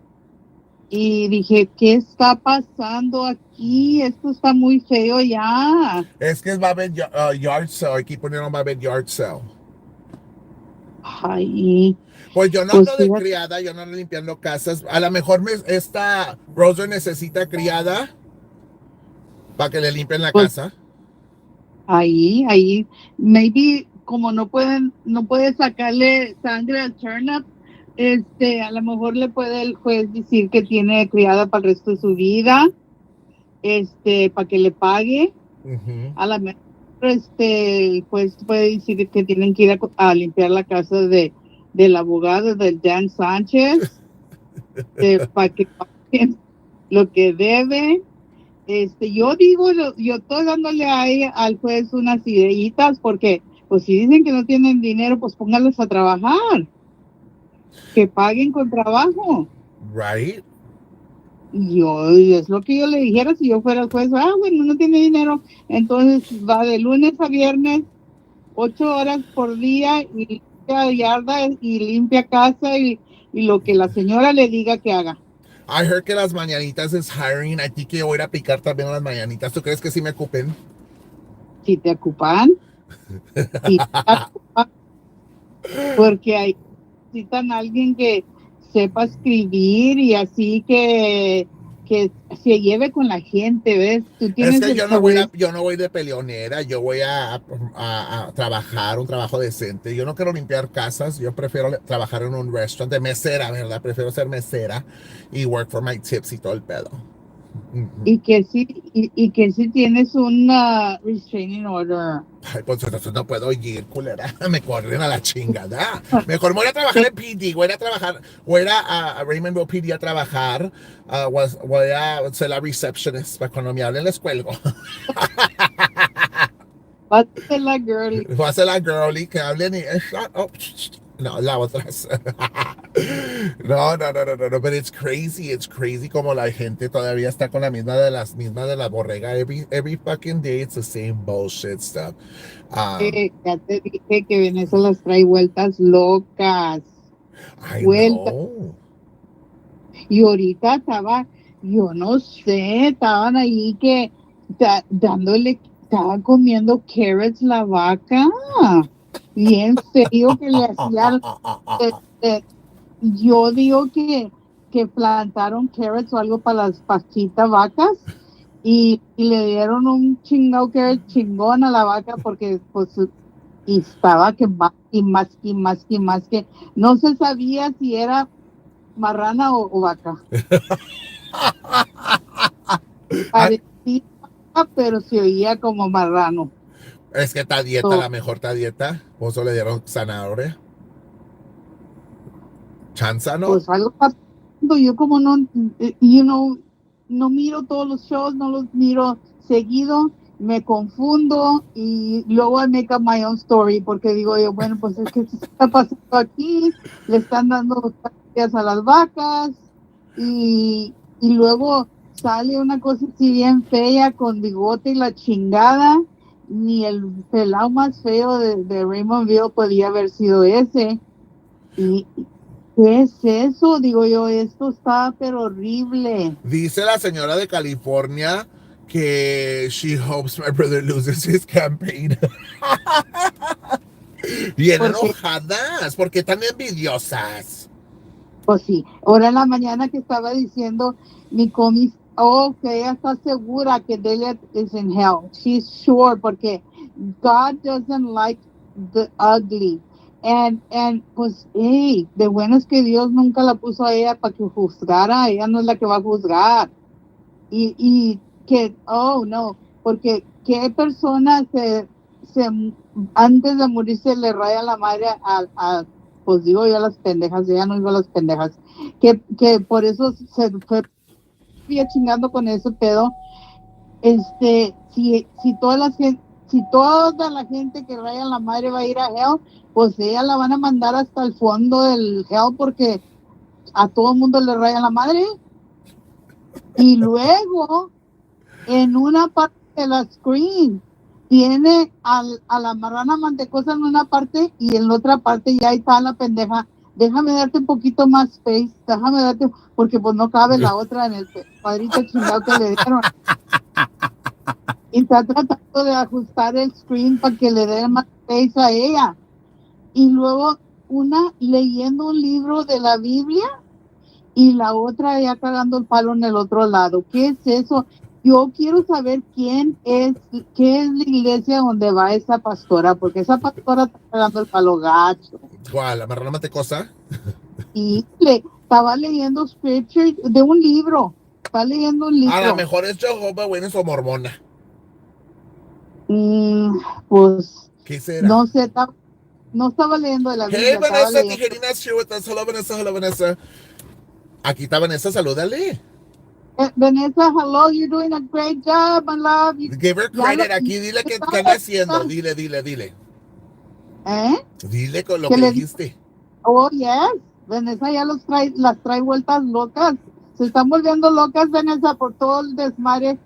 Y dije, ¿qué está pasando aquí? Esto está muy feo ya.
Es que va a haber yard sale, aquí ponieron va a haber yard sale.
Ay,
pues yo no ando de criada, yo no ando limpiando casas. A lo mejor esta Rosa necesita criada para que le limpien la casa.
Ahí, maybe como no puede sacarle sangre al turnip, a lo mejor le puede el juez decir que tiene criada para el resto de su vida, para que le pague. A lo mejor el juez puede decir que tienen que ir a limpiar la casa del abogado del Dan Sánchez, para que paguen lo que debe. Yo digo, yo estoy dándole ahí al juez unas ideitas porque, pues si dicen que no tienen dinero, pues pónganlos a trabajar, que paguen con trabajo.
Right.
Es lo que yo le dijera si yo fuera el juez. Bueno, no tiene dinero, entonces va de lunes a viernes, 8 horas por día y limpia yarda y limpia casa y lo que la señora le diga que haga.
I heard que las mañanitas es hiring. A ti que voy a ir a picar también a las mañanitas. ¿Tú crees que sí me ocupen?
Si te ocupan. Si te ocupan. Porque ahí necesitan alguien que sepa escribir y así que se lleve con la gente, ¿ves? Tú tienes
es que yo no voy de peleonera, yo voy a trabajar un trabajo decente. Yo no quiero limpiar casas, yo prefiero trabajar en un restaurante de mesera, ¿verdad? Prefiero ser mesera y work for my tips y todo el pedo.
Y que sí tienes una restraining order.
Ay, pues entonces no puedo ir, culera. Me corren a la chingada. Mejor voy a trabajar en PD, voy a trabajar, voy a ir a Raymondville PD a trabajar. Voy a ser la receptionist para cuando me hablen les cuelgo.
Vas a ser la girly.
Voy a ser la girly que hablen y shut up. No, la otra es. No, but it's crazy como la gente todavía está con la misma de la borrega. Every fucking day it's the same bullshit stuff.
Ya te dije que Vanessa las trae vueltas locas.
I
Vueltas.
know.
Y ahorita estaba, yo no sé, estaban ahí que estaba comiendo carrots la vaca. Bien feo que le hacían. Yo digo que plantaron carrots o algo para las pastitas vacas y le dieron un chingado carrot chingón a la vaca porque pues y estaba que más y más y más y más que no se sabía si era marrana o vaca.
Ay,
Parecía, pero se oía como marrano.
es que esta dieta,
So,
la mejor esta dieta. Por eso le dieron zanahoria. Chanza, ¿no?
pues algo está pasando. Yo como no, no miro todos los shows, no los miro seguido, me confundo y luego I make up my own story porque digo yo, bueno, pues es que se está pasando aquí, le están dando pastillas a las vacas y luego sale una cosa así bien fea con bigote y la chingada, ni el pelado más feo de Raymondville podía haber sido ese. Y, ¿qué es eso? Digo yo, esto está pero horrible.
Dice la señora de California que she hopes my brother loses his campaign. Bien
Porque,
enojadas, porque están envidiosas.
pues sí, ahora en la mañana que estaba diciendo mi comis, oh, que ella está segura que Delia is in hell. She's sure, porque God doesn't like the ugly. Pues, hey, de bueno es que Dios nunca la puso a ella para que juzgara, ella no es la que va a juzgar. Y que, oh, no, porque qué persona se antes de morirse le raya la madre pues digo yo a las pendejas, ya no digo a las pendejas, que por eso se fue chingando con ese pedo, si si toda la gente que raya la madre va a ir a hell, pues ella la van a mandar hasta el fondo del hell porque a todo el mundo le raya la madre. Y luego en una parte de la screen tiene a la marrana mantecosa en una parte y en la otra parte ya está la pendeja. Déjame darte un poquito más space, déjame darte, porque pues no cabe la otra en el cuadrito chingado que le dieron. Y está tratando de ajustar el screen para que le dé más space a ella. Y luego una leyendo un libro de la Biblia y la otra ya cagando el palo en el otro lado. ¿Qué es eso? Yo quiero saber qué es la iglesia donde va esa pastora, porque esa pastora está cagando el palo gacho.
¿Cuál? ¿La marrana matecosa?
Y estaba leyendo scripture de un libro. Está leyendo un
A lo
libro.
mejor es Jehová Witness o mormona.
Mm, pues
¿Qué será?
no sé, no estaba leyendo de la
Hey,
Biblia, estaba
Vanessa,
leyendo.
Tijerina's here with us. Hello, Vanessa, hello, Vanessa. Aquí está Vanessa, salúdale.
Vanessa, hello, you're doing a great job, my love.
Give her
Ya
credit. Aquí dile qué anda haciendo. Dile.
¿Eh?
Dile con lo
Que
que
le
dijiste.
Oh, yes. Vanessa ya las trae vueltas locas. Se están volviendo locas, Vanessa, por todo el desmadre.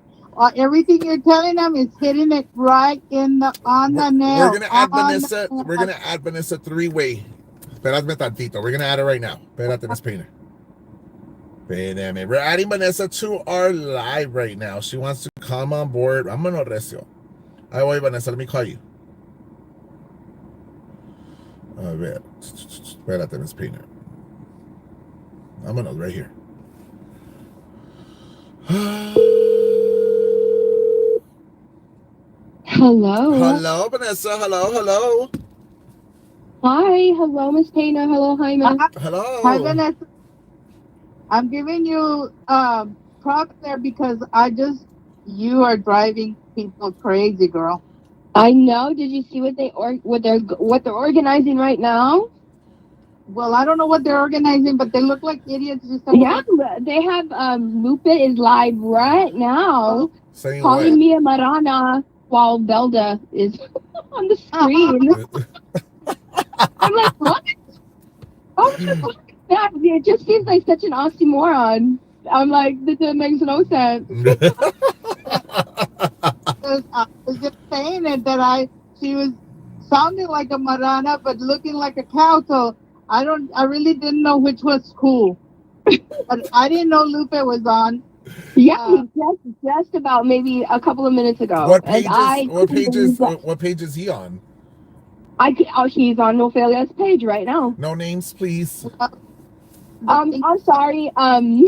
Everything you're telling them is hitting it right on the
We're
nail.
gonna add
On the
Vanessa. We're
nail.
gonna add Vanessa three-way. Espérame tantito. We're gonna add her right now. Espérate, Miss Painter. Espérame. We're adding Vanessa to our live right now. She wants to come on board. Vámonos, recio. Ahí voy, Vanessa. Let me call you. A ver. Espérate, Miss Painter. Vámonos, right here.
Hello.
Hello, Vanessa. Hello.
Hi. Hello, Miss Tina. Hello, Jaime.
Hi,
Hello.
Vanessa. I'm giving you props there because you are driving people crazy, girl.
I know. Did you see what they're organizing right now?
Well, I don't know what they're organizing, but they look like idiots. Just
Yeah, they have Lupe is live right now
Saying what?
calling me a marana while Belda is on the screen. I'm like, what? Oh, what the fuck? That it just seems like such an oxymoron. I'm like, this makes no sense.
I was just saying it that she was sounding like a marana but looking like a cow. So I really didn't know which was who. But I didn't know Lupe was on.
Yeah, just about maybe a couple of minutes ago,
What
and
pages?
I
What
couldn't believe
pages?
that.
What page is he on?
He's on Ophelia's page right now.
No names, please.
I'm sorry. I'm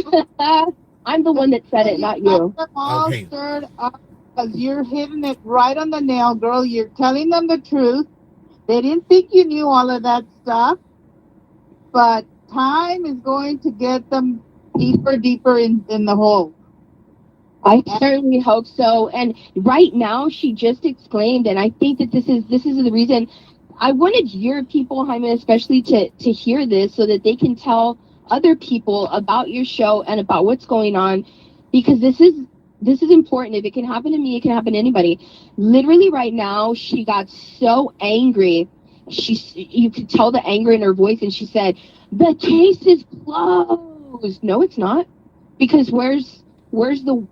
the one that said it, not you.
Them all
Okay.
stirred up because you're hitting it right on the nail, girl. You're telling them the truth. They didn't think you knew all of that stuff, but time is going to get them deeper in the hole.
I certainly hope so. And right now, she just explained, and I think that this is the reason I wanted your people, Jaime, especially to hear this, so that they can tell other people about your show and about what's going on, because this is important. If it can happen to me, it can happen to anybody. Literally, right now, she got so angry. You could tell the anger in her voice, and she said, "The case is closed." No, it's not, because where's the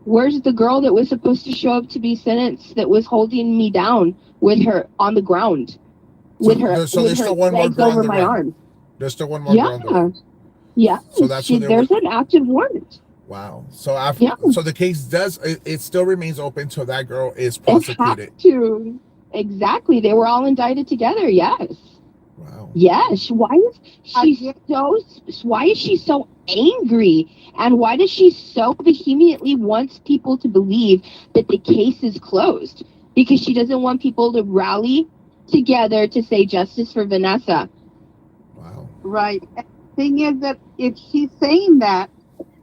where's the girl that was supposed to show up to be sentenced that was holding me down with her on the ground with her
So
with
there's
her
still one more
legs
girl on
over
the
my
run.
arms?
There's still one more
Yeah,
girl on the run.
yeah.
So that's who they were.
There's an active warrant.
Wow. So after,
Yeah,
so the case does it still remains open till that girl is
it has
prosecuted.
to. Exactly. They were all indicted together. Yes.
Wow.
Yes. Why is she so angry? And why does she so vehemently wants people to believe that the case is closed? Because she doesn't want people to rally together to say justice for Vanessa.
Wow.
Right. And the thing is that if she's saying that,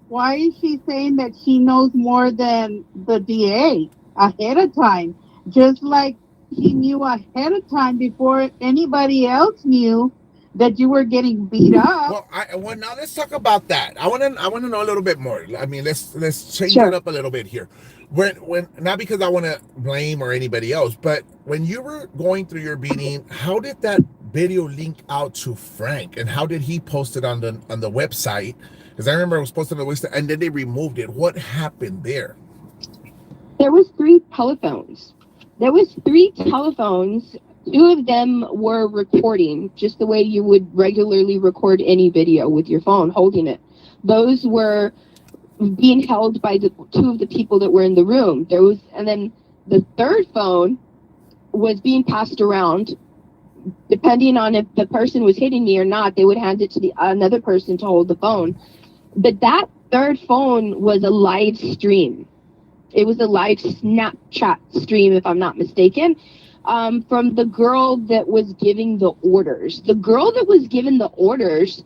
why is she saying that she knows more than the DA ahead of time? Just like he knew ahead of time before anybody else knew that you were getting beat up.
Well, now let's talk about that. I want to know a little bit more. I mean, let's change it
Sure.
up a little bit here. When not because I want to blame or anybody else, but when you were going through your beating, how did that video link out to Frank, and how did he post it on the website? Because I remember it was posted on the website, and then they removed it. What happened there?
There was three telephones. There was three telephones. Two of them were recording, just the way you would regularly record any video with your phone, holding it. Those were being held by the two of the people that were in the room. And then the third phone was being passed around. Depending on if the person was hitting me or not, they would hand it to another person to hold the phone. But that third phone was a live stream. It was a live Snapchat stream, if I'm not mistaken, from the girl that was giving the orders. The girl that was given the orders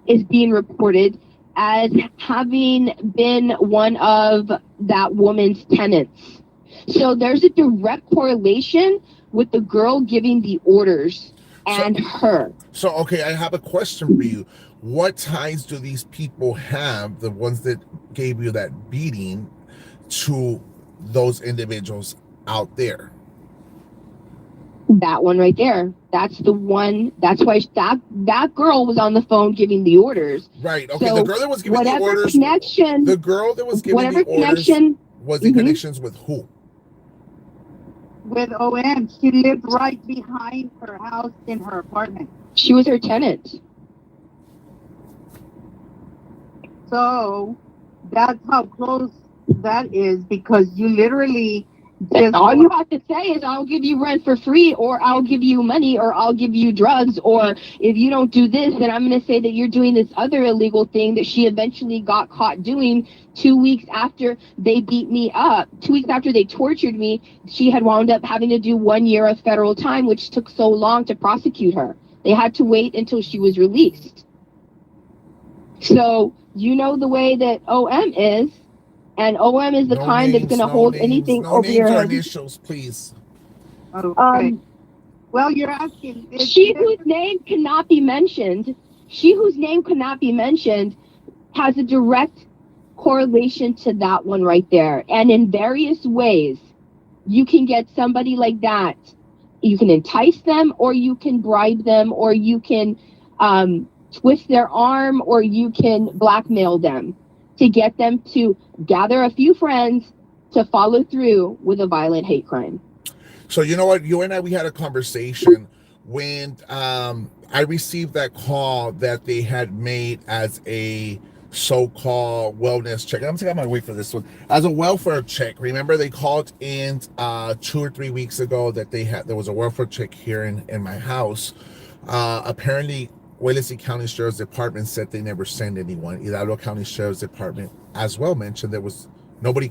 is being reported as having been one of that woman's tenants. So there's a direct correlation with the girl giving the orders
So,
and her.
so okay, I have a question for you. What ties do these people have, the ones that gave you that beating, to those individuals out there?
That one right there. That's the one. That's why that girl was on the phone giving the orders.
Right. Okay.
So
The girl that was giving the
whatever
orders.
connection,
The girl that was giving the
whatever
orders
connection.
was in
Mhm.
connections with who?
With OM, she lived right behind her house in her apartment.
She was her tenant.
So that's how close that is because you literally just
All you have to say is, "I'll give you rent for free," or "I'll give you money," or "I'll give you drugs," or "If you don't do this, then I'm going to say that you're doing this other illegal thing that she eventually got caught doing 2 weeks after they beat me up. 2 weeks after they tortured me, she had wound up having to do 1 year of federal time, which took so long to prosecute her. They had to wait until she was released. So, you know the way that OM is. And OM is the
No
kind that's
names,
going to
no
hold
names,
anything
no
over your
names or
head.
initials, please.
Okay.
Um,
Well, you're asking.
she whose name cannot be mentioned, has a direct correlation to that one right there. And in various ways, you can get somebody like that. You can entice them, or you can bribe them, or you can twist their arm, or you can blackmail them to get them to gather a few friends to follow through with a violent hate crime.
So you know what? You and I, we had a conversation when I received that call that they had made as a so-called wellness check. I'm taking my wait for this one as a welfare check. Remember, they called in 2 or 3 weeks ago that there was a welfare check here in my house. Apparently, Wellesley County Sheriff's Department said they never sent anyone. Hidalgo County Sheriff's Department as well mentioned there was nobody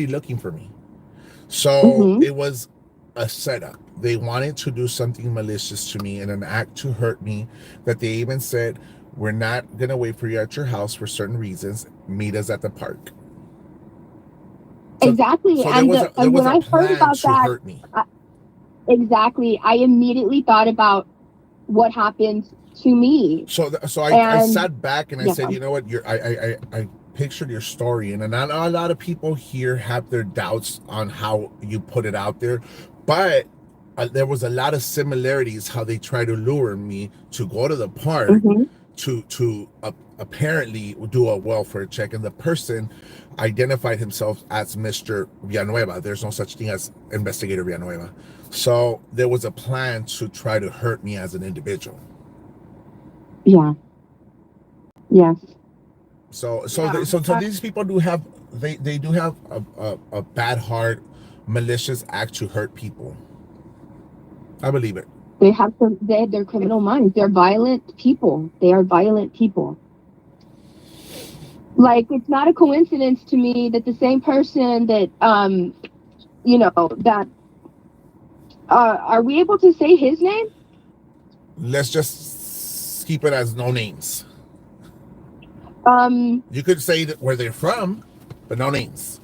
looking for me. So
Mm-hmm.
it was a setup. They wanted to do something malicious to me in an act to hurt me, that they even said, we're not going to wait for you at your house for certain reasons. Meet us at the park. So,
Exactly.
so there was
And when
a
I heard
plan
about
to
that,
hurt me.
exactly, I immediately thought about what happened to me.
So I
And
sat back and I
yeah,
said, you know what, I pictured your story, and not a lot of people here have their doubts on how you put it out there, but there was a lot of similarities how they try to lure me to go to the park
mm-hmm.
to apparently do a welfare check, and the person identified himself as Mr. Villanueva. There's no such thing as Investigator Villanueva. So there was a plan to try to hurt me as an individual.
Yeah, yes.
Yeah.
So these people do have they do have a bad heart, malicious act to hurt people. I believe it.
They have their criminal minds. They're violent people. They are violent people. Like, it's not a coincidence to me that the same person that that are we able to say his name?
Let's just keep it as no names.
Um,
You could say that where they're from, but no names.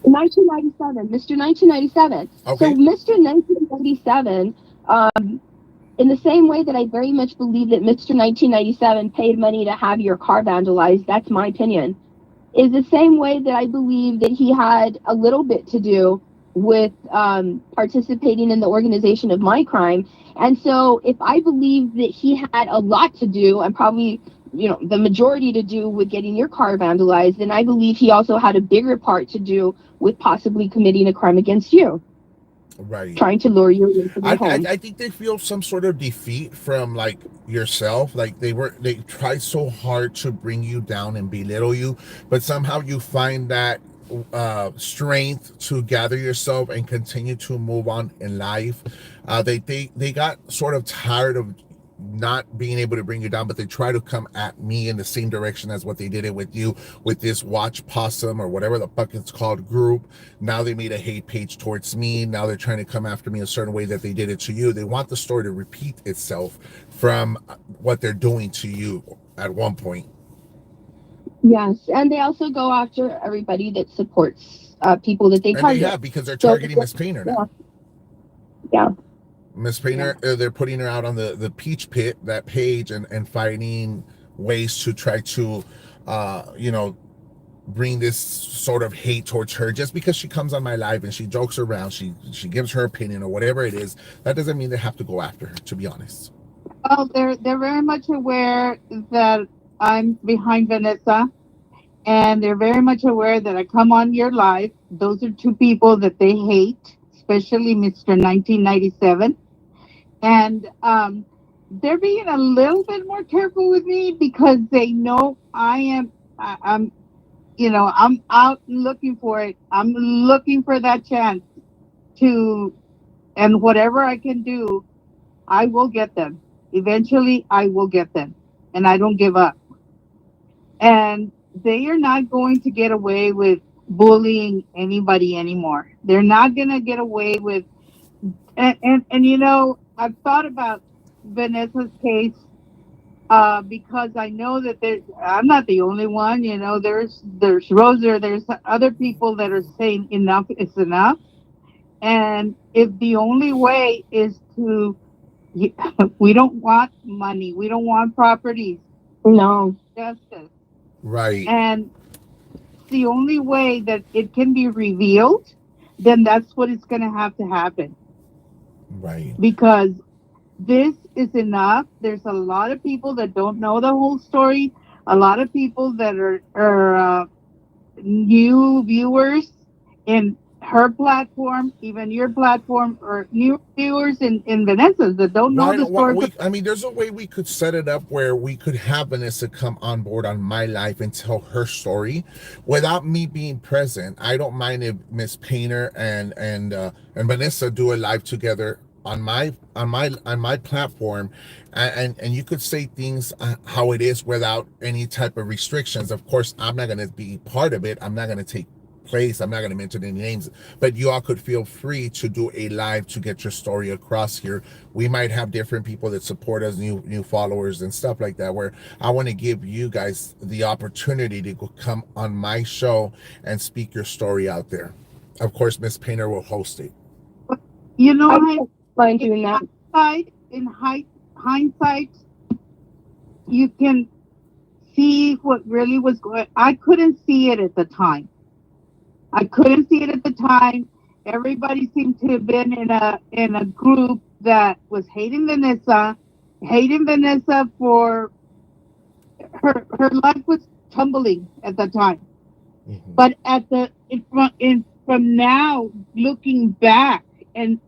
1997, Mr. 1997. So
Okay.
Mr. 1997, in the same way that I very much believe that Mr. 1997 paid money to have your car vandalized, that's my opinion, is the same way that I believe that he had a little bit to do with participating in the organization of my crime. And so if I believe that he had a lot to do, and probably the majority to do with getting your car vandalized, then I believe he also had a bigger part to do with possibly committing a crime against you,
Right.
trying to lure you into their home.
I think they feel some sort of defeat from like yourself. Like they tried so hard to bring you down and belittle you, but somehow you find that strength to gather yourself and continue to move on in life. They got sort of tired of not being able to bring you down, but they try to come at me in the same direction as what they did it with you with this Watch Possum or whatever the fuck it's called group. Now they made a hate page towards me. Now they're trying to come after me a certain way that they did it to you. They want the story to repeat itself from what they're doing to you at one point.
Yes, and they also go after everybody that supports people that they
And they
target.
have, because they're
So
targeting Miss Painter
yeah,
now.
yeah.
Miss Painter, they're putting her out on the Peach Pit, that page, and finding ways to try to, bring this sort of hate towards her just because she comes on my live and she jokes around, she gives her opinion or whatever it is. That doesn't mean they have to go after her, to be honest.
Well, they're very much aware that I'm behind Vanessa, and they're very much aware that I come on your live. Those are two people that they hate, especially Mr. 1997, and they're being a little bit more careful with me because they know I'm I'm out looking for it. I'm looking for that chance to, and whatever I can do, I will get them. Eventually, I will get them, and I don't give up. And they are not going to get away with bullying anybody anymore. They're not going to get away with, and I've thought about Vanessa's case because I know that I'm not the only one. You know, there's Rosa, there's other people that are saying enough is enough, and if the only way is to, we don't want money, we don't want properties,
No.
justice,
Right.
and the only way that it can be revealed, then that's what it's going to have to happen
Right.
because this is enough. There's a lot of people that don't know the whole story. A lot of people that are new viewers in her platform, even your platform, or new viewers in Vanessa's that don't know
Why
the
don't why,
story.
we? I mean, there's a way we could set it up where we could have Vanessa come on board on my life and tell her story, without me being present. I don't mind if Miss Painter and Vanessa do a live together on my platform, and you could say things how it is without any type of restrictions. Of course, I'm not going to be part of it. I'm not going to take place. I'm not going to mention any names, but you all could feel free to do a live to get your story across here. We might have different people that support us, new followers and stuff like that, where I want to give you guys the opportunity to come on my show and speak your story out there. Of course, Miss Painter will host it.
You know,
I don't mind
in
doing that.
hindsight, you can see what really was going. I couldn't see it at the time. I couldn't see it at the time. Everybody seemed to have been in a group that was hating Vanessa for her life was tumbling at the time.
Mm-hmm.
But at the from now looking back, and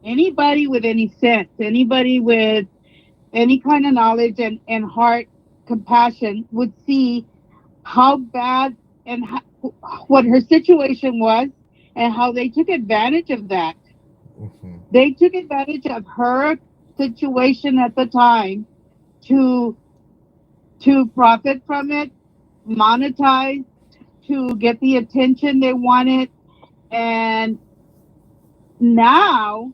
anybody with any sense, anybody with any kind of knowledge and heart, compassion would see how bad and what her situation was and how they took advantage of that.
Mm-hmm.
They took advantage of her situation at the time to profit from it, monetize, to get the attention they wanted, and now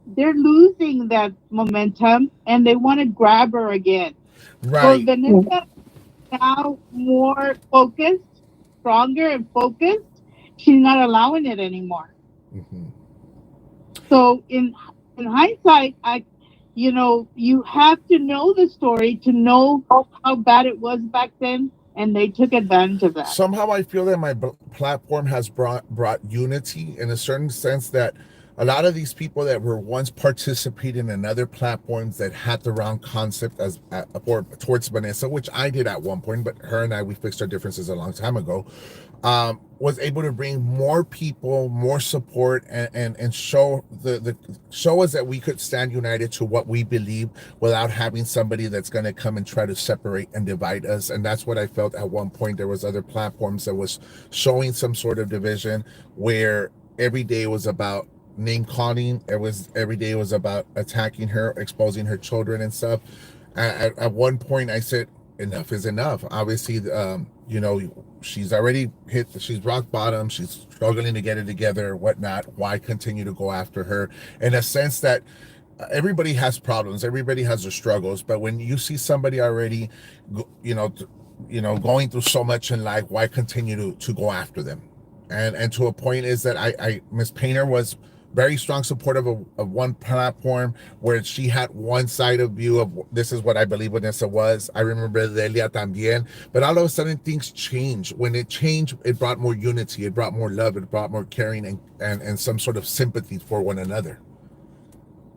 they're losing that momentum and they want to grab her again. Well,
Right.
Vanessa now more focused, stronger and focused. She's not allowing it anymore.
Mm-hmm.
So in hindsight, you have to know the story to know how bad it was back then, and they took advantage of that.
Somehow I feel that my platform has brought unity in a certain sense, that a lot of these people that were once participating in other platforms that had the wrong concept as or towards Vanessa, which I did at one point, but her and I, we fixed our differences a long time ago, was able to bring more people, more support, and show the show us that we could stand united to what we believe without having somebody that's going to come and try to separate and divide us. And that's what I felt at one point. There was other platforms that was showing some sort of division, where every day was about name calling. It was every day was about attacking her, exposing her children and stuff. At one point I said enough is enough. Obviously, she's already she's rock bottom, she's struggling to get it together or whatnot. Why continue to go after her, in a sense that everybody has problems, everybody has their struggles, but when you see somebody already going through so much in life, why continue to go after them? And to a point is that I Miss Painter was very strong supportive of one platform, where she had one side of view of this is what I believe Vanessa was. I remember Delia también, but all of a sudden things changed. When it changed, it brought more unity, it brought more love, it brought more caring, and some sort of sympathy for one another.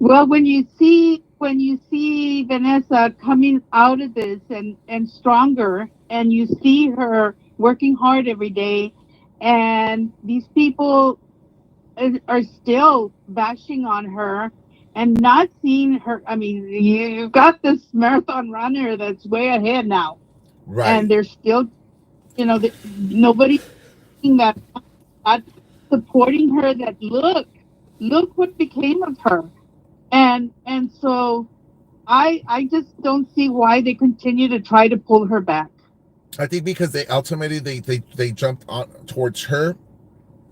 Well, when you see Vanessa coming out of this and stronger, and you see her working hard every day, and these people are still bashing on her and not seeing her. I mean, you've got this marathon runner that's way ahead now, and
Right.
they're still, nobody that not supporting her. That look what became of her, and so I just don't see why they continue to try to pull her back.
I think because they ultimately they jumped on towards her,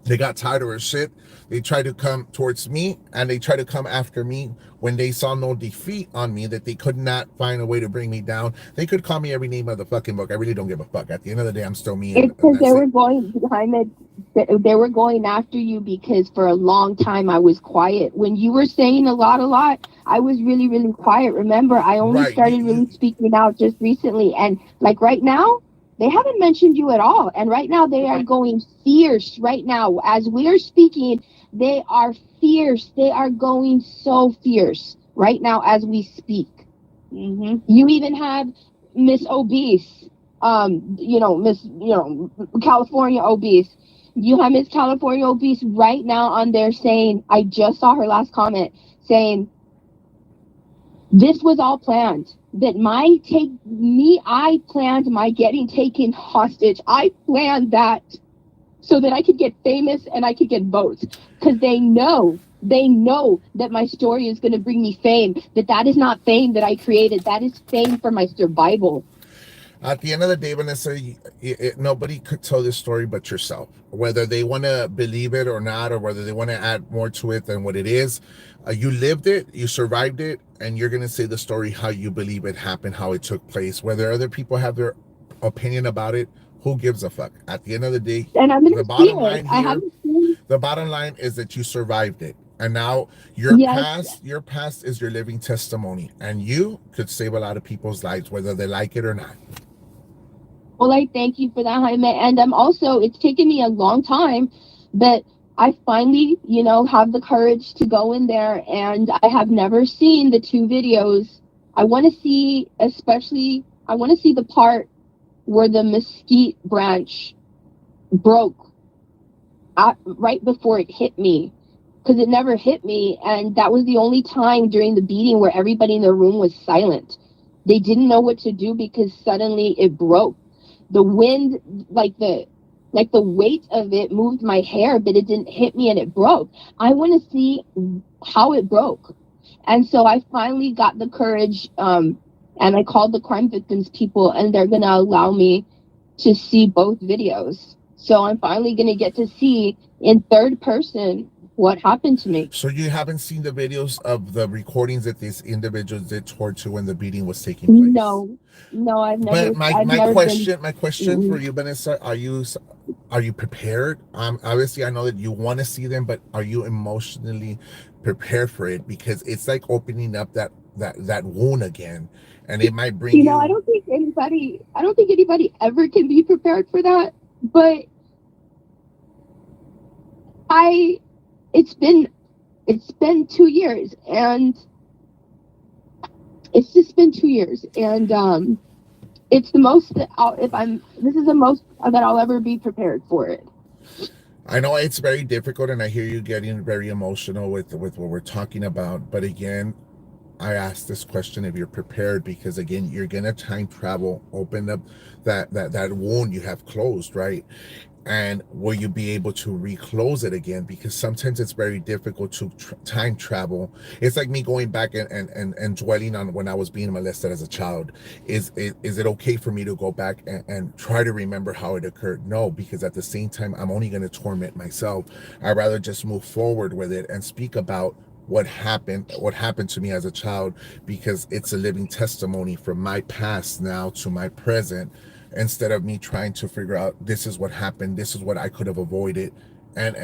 They got tired of her shit. They tried to come towards me, and they tried to come after me when they saw no defeat on me, that they could not find a way to bring me down. They could call me every name of the fucking book. I really don't give a fuck. At the end of the day, I'm still me,
It's
and
because
that's
they were
it.
going behind it. They were going after you because for a long time I was quiet. When you were saying a lot, I was really, really quiet. Remember, I only
Right.
started really speaking out just recently. And like right now, they haven't mentioned you at all. And right now, they are going fierce. Right now, as we are speaking, they are fierce. They are going so fierce right now as we speak.
Mhm.
You even have Miss Obese, California Obese. You have Miss California Obese right now on there saying, I just saw her last comment saying, this was all planned. That I planned my getting taken hostage. I planned that so that I could get famous and I could get votes. Because they know that my story is going to bring me fame. That is not fame that I created. That is fame for my survival.
At the end of the day, Vanessa, nobody could tell this story but yourself. Whether they want to believe it or not, or whether they want to add more to it than what it is, you lived it, you survived it, and you're going to say the story how you believe it happened, how it took place. Whether other people have their opinion about it, who gives a fuck? At the end of the day,
And I'm going
the
to see
bottom
it.
line
I
here,
haven't seen.
the bottom line is that you survived it. And now
Yes.
your past is your living testimony, and you could save a lot of people's lives, whether they like it or not.
Well, I thank you for that, Jaime. And it's taken me a long time, but I finally, have the courage to go in there, and I have never seen the two videos. I want to see, the part where the mesquite branch broke right before it hit me, because it never hit me. And that was the only time during the beating where everybody in the room was silent. They didn't know what to do because suddenly it broke. The wind, the weight of it moved my hair, but it didn't hit me and it broke. I want to see how it broke. And so I finally got the courage, and I called the crime victims people, and they're going to allow me to see both videos. So I'm finally going to get to see in third person what happened to me.
So you haven't seen the videos of the recordings that these individuals did towards you when the beating was taking place?
No,
But
I've never been.
my question for you, Vanessa, are you prepared? Obviously, I know that you want to see them, but are you emotionally prepared for it? Because it's like opening up that wound again, and it might bring you.
I don't think anybody ever can be prepared for that. But it's been 2 years, and it's just been 2 years, and it's the most this is the most that I'll ever be prepared for it.
I know it's very difficult, and I hear you getting very emotional with what we're talking about. But again, I asked this question if you're prepared, because again, you're gonna time travel, open up that wound you have closed, right? And will you be able to reclose it again? Because sometimes it's very difficult to time travel. It's like me going back and dwelling on when I was being molested as a child. Is it okay for me to go back and try to remember how it occurred? No, because at the same time, I'm only going to torment myself. I'd rather just move forward with it and speak about what happened to me as a child, because it's a living testimony from my past now to my present, instead of me trying to figure out this is what happened, this is what I could have avoided, and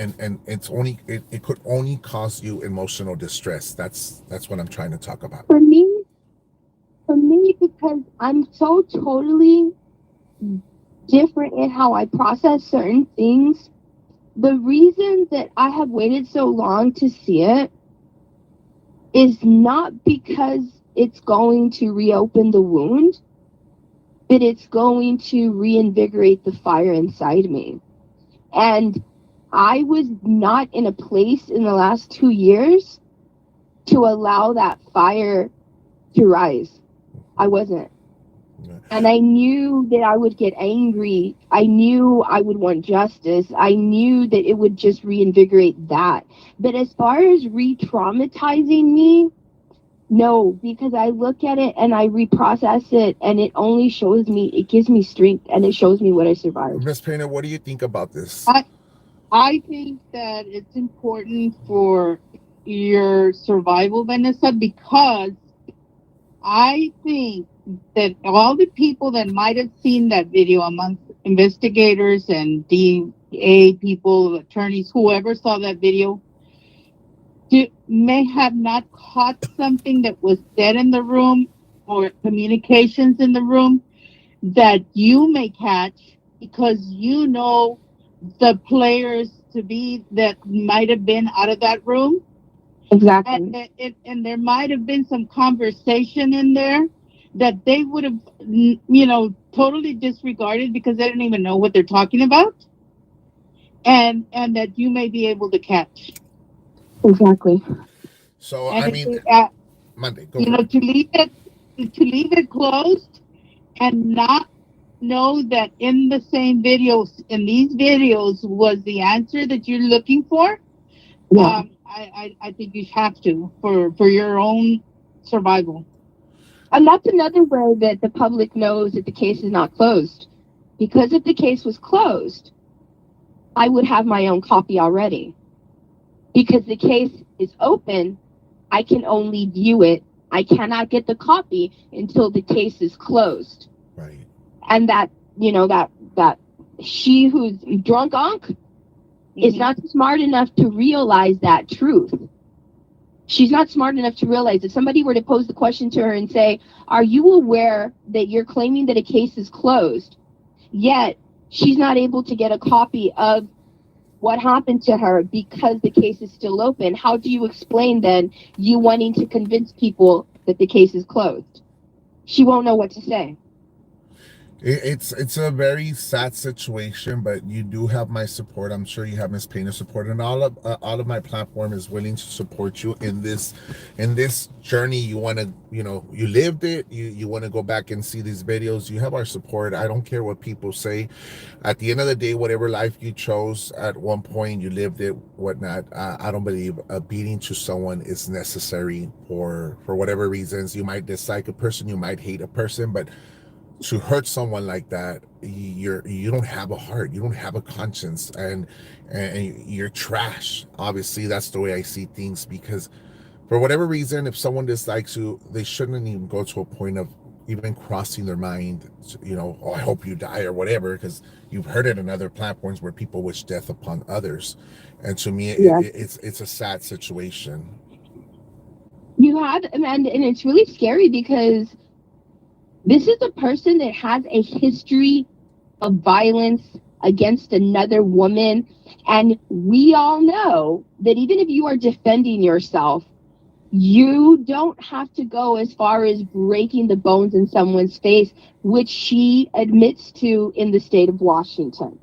it could only cause you emotional distress. That's what I'm trying to talk about.
For me, because I'm so totally different in how I process certain things. The reason that I have waited so long to see it is not because it's going to reopen the wound, but it's going to reinvigorate the fire inside me. And I was not in a place in the last 2 years to allow that fire to rise. I wasn't. And I knew that I would get angry. I knew I would want justice. I knew that it would just reinvigorate that. But as far as re-traumatizing me, no, because I look at it and I reprocess it, and it only shows me, it gives me strength, and it shows me what I survived.
Miss Pena, what do you think about this?
I think that it's important for your survival, Vanessa, because I think that all the people that might have seen that video, amongst investigators and DA people, attorneys, whoever saw that video, may have not caught something that was said in the room or communications in the room that you may catch, because you know the players to be that might have been out of that room.
Exactly.
And there might have been some conversation in there that they would have, totally disregarded because they didn't even know what they're talking about, and that you may be able to catch.
Exactly.
So
And
I mean, Monday, go
you
for
know,
it.
to leave it closed and not know that in the same videos, in these videos, was the answer that you're looking for.
Yeah.
I think you have to, for your own survival.
And that's another way that the public knows that the case is not closed. Because if the case was closed, I would have my own copy already. Because the case is open, I can only view it. I cannot get the copy until the case is closed.
Right.
And that, that she who's drunk onk is not smart enough to realize that truth. She's not smart enough to realize if somebody were to pose the question to her and say, are you aware that you're claiming that a case is closed, yet she's not able to get a copy of what happened to her because the case is still open? How do you explain then you wanting to convince people that the case is closed? She won't know what to say.
It's a very sad situation, but you do have my support. I'm sure you have Miss Payne's support, and all of my platform is willing to support you in this journey. You want to, you lived it. You want to go back and see these videos. You have our support. I don't care what people say. At the end of the day, whatever life you chose at one point, you lived it, whatnot. I don't believe a beating to someone is necessary for whatever reasons. You might dislike a person, you might hate a person, but to hurt someone like that, you don't have a heart, you don't have a conscience, and you're trash. Obviously, that's the way I see things, because for whatever reason, if someone dislikes you, they shouldn't even go to a point of even crossing their mind, oh, I hope you die or whatever, because you've heard it in other platforms where people wish death upon others. And to me,
Yeah.
it's a sad situation.
You have, and it's really scary because this is a person that has a history of violence against another woman. And we all know that even if you are defending yourself, you don't have to go as far as breaking the bones in someone's face, which she admits to in the state of Washington.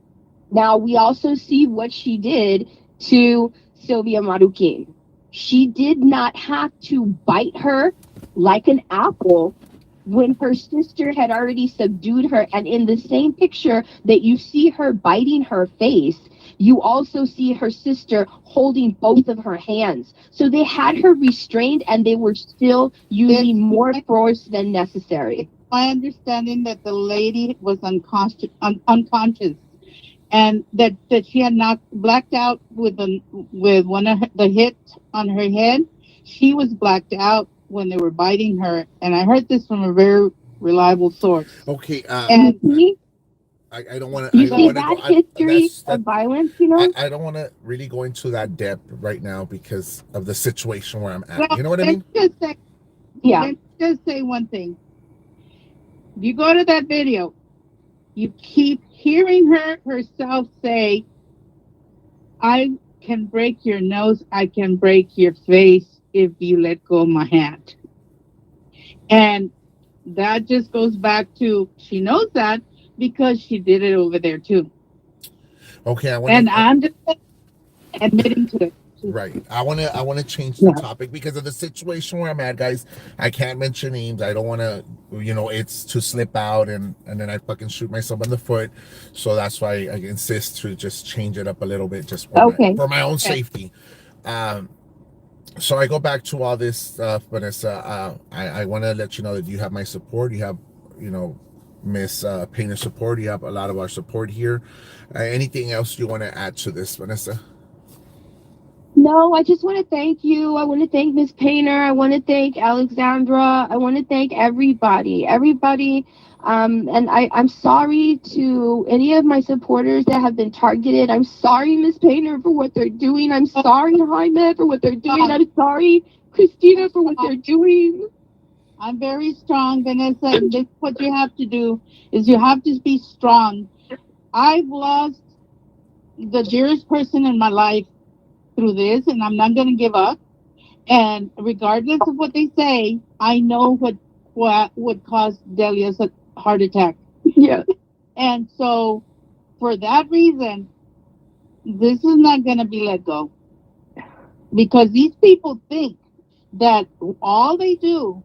Now, we also see what she did to Sylvia Marukin. She did not have to bite her like an apple when her sister had already subdued her. And in the same picture that you see her biting her face, you also see her sister holding both of her hands. So they had her restrained and they were still using more force than necessary.
My understanding that the lady was unconscious, and that she had not blacked out with one of the hits on her head. She was blacked out when they were biting her, and I heard this from a very reliable source.
Okay.
And
I don't want to.
You
I don't
see
want to
that
go.
history
That's
of
that.
violence, you know?
I don't want to really go into that depth right now because of the situation where I'm at.
well,
You know what I
let's
mean?
just say,
Yeah.
let's just say one thing. If you go to that video, you keep hearing her herself say, I can break your nose, I can break your face if you let go of my hand. And that just goes back to, she knows that because she did it over there too.
Okay. I want
And
to.
I'm just admitting to it.
Right. I want to change the
Yeah.
topic because of the situation where I'm at, guys. I can't mention names. I don't want to, it's to slip out and then I fucking shoot myself in the foot. So that's why I insist to just change it up a little bit, just
Okay.
for my own
Okay.
safety. Um, so I go back to all this stuff, Vanessa. I want to let you know that you have my support. You have, you know, Miss Painter support. You have a lot of our support here. Anything else you want to add to this, Vanessa?
No, I just want to thank you. I want to thank Miss Painter. I want to thank Alexandra. I want to thank everybody. Everybody. And I'm sorry to any of my supporters that have been targeted. I'm sorry, Miss Painter, for what they're doing. I'm sorry, Jaime, for what they're doing. I'm sorry, Christina, for what they're doing.
I'm very strong, Vanessa, and this what you have to do is you have to be strong. I've lost the dearest person in my life through this, and I'm not going to give up. And regardless of what they say, I know what would cause Delia's a heart attack.
Yeah.
And so, for that reason, this is not going to be let go because these people think that all they do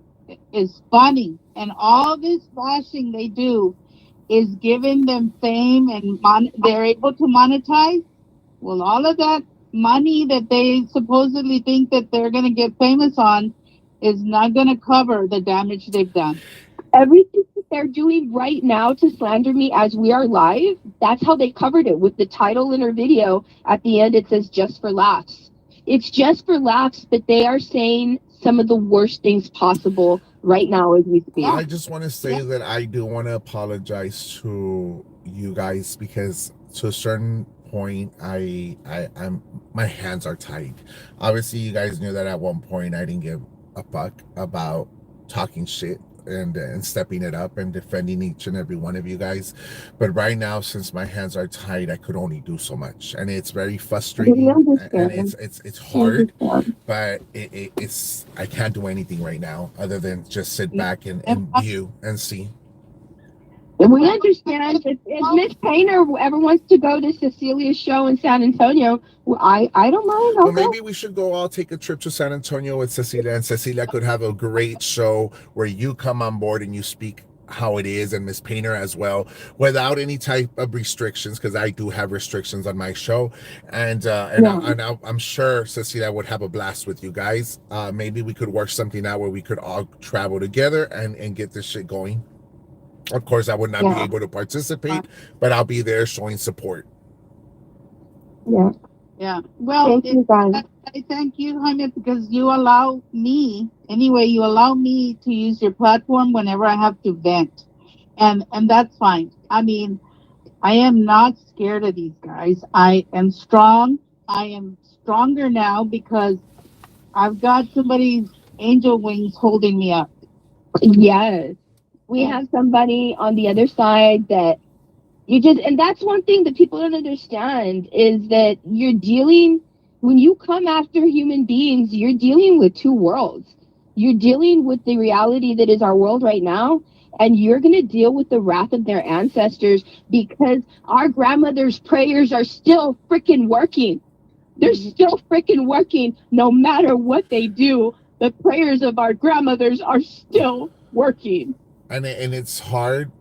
is funny, and all this bashing they do is giving them fame and they're able to monetize. Well, all of that money that they supposedly think that they're going to get famous on is not going to cover the damage they've done.
Everything that they're doing right now to slander me as we are live, that's how they covered it with the title in her video. At the end, it says just for laughs. It's just for laughs, but they are saying some of the worst things possible right now as we speak.
I just want to say that I do want to apologize to you guys because to a certain point, I'm my hands are tied. Obviously, you guys knew that at one point I didn't give a fuck about talking shit and stepping it up and defending each and every one of you guys. But right now, since my hands are tied, I could only do so much, and it's very
We
frustrating and
understand.
it's
We
hard.
understand.
But it's I can't do anything right now other than just sit back
And
and view and see.
We understand. If Miss Painter ever wants to go to Cecilia's show in San Antonio, I don't mind. I'll
Well,
go.
maybe we should go all take a trip to San Antonio with Cecilia, and Cecilia could have a great show where you come on board and you speak how it is, and Miss Painter as well, without any type of restrictions, because I do have restrictions on my show,
Yeah.
I'm sure Cecilia would have a blast with you guys. Maybe we could work something out where we could all travel together and get this shit going. Of course, I would not be
Yeah.
able to participate, but I'll be there showing support.
Yeah.
yeah, well,
Thank you guys.
I thank you, Jaime, because you allow me anyway. You allow me to use your platform whenever I have to vent, and that's fine. I mean, I am not scared of these guys. I am strong. I am stronger now because I've got somebody's angel wings holding me up.
Yes. We
And
have somebody on the other side that you just, and that's one thing that people don't understand is that you're dealing, when you come after human beings, you're dealing with two worlds. You're dealing with the reality that is our world right now, and you're going to deal with the wrath of their ancestors because our grandmother's prayers are still freaking working. They're still freaking working no matter what they do. The prayers of our grandmothers are still working.
And it's hard,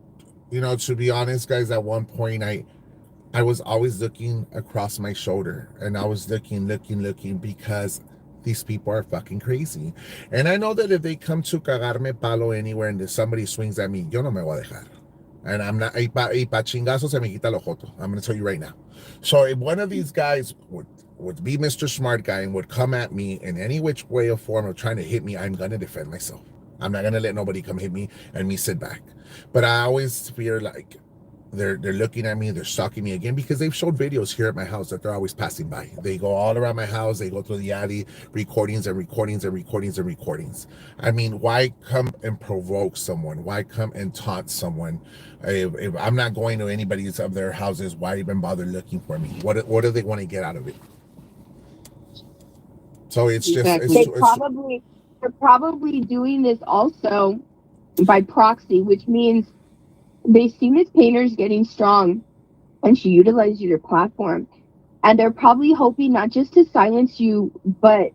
to be honest, guys. At one point, I was always looking across my shoulder, and I was looking because these people are fucking crazy. And I know that if they come to cagarme palo anywhere and if somebody swings at me, yo no me voy a dejar. And I'm not, y pa chingazo se me quita lo joto. I'm going to tell you right now. So if one of these guys would be Mr. Smart Guy and would come at me in any which way or form of trying to hit me, I'm going to defend myself. I'm not going to let nobody come hit me and me sit back. But I always fear like they're looking at me, they're stalking me again because they've showed videos here at my house that they're always passing by. They go all around my house, they go through the alley, recordings and recordings and recordings and recordings. I mean, why come and provoke someone? Why come and taunt someone? If I'm not going to anybody's of their houses, why even bother looking for me? What do they want to get out of it? So it's just
exactly.
They're probably doing this also by proxy, which means they see Miss Painter's getting strong and she utilizes your platform. And they're probably hoping not just to silence you, but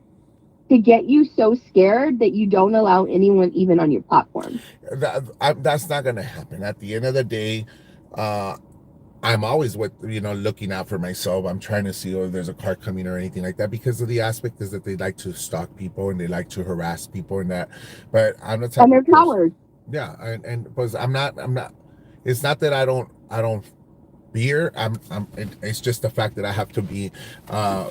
to get you so scared that you don't allow anyone even on your platform.
that's not going to happen. At the end of the day, uh, I'm always looking out for myself. I'm trying to see if there's a car coming or anything like that because of the aspect is that they like to stalk people and they like to harass people and that. But I'm the type
And they're
of person.
cowards.
Yeah, and because I'm not. It's not that I don't fear. It's just the fact that I have to be,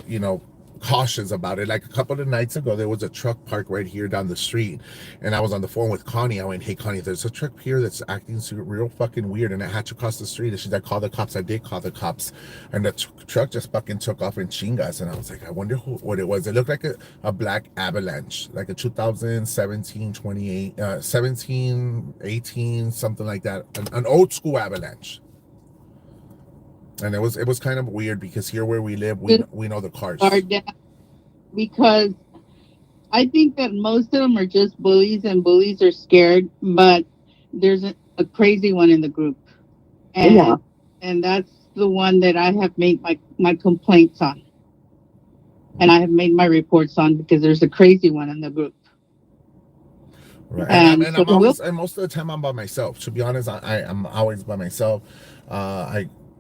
you know, cautious about it. Like a couple of nights ago, there was a truck parked right here down the street, and I was on the phone with Connie. I went, "Hey Connie, there's a truck here that's acting real fucking weird," and I had to cross the street. And she's like, "Call the cops." I did call the cops, and the truck just fucking took off in chingas. And I was like, I wonder what it was. It looked like a black avalanche, like a 2017, 28, 17, 18, something like that, an old school avalanche. And it was kind of weird because here where we live, we know the cars.
Because I think that most of them are just bullies, and bullies are scared. But there's a crazy one in the group, and that's the one that I have made my complaints on, and I have made my reports on, because there's a crazy one in the group.
Right. And I'm always, and most of the time I'm by myself. To be honest, I'm always by myself.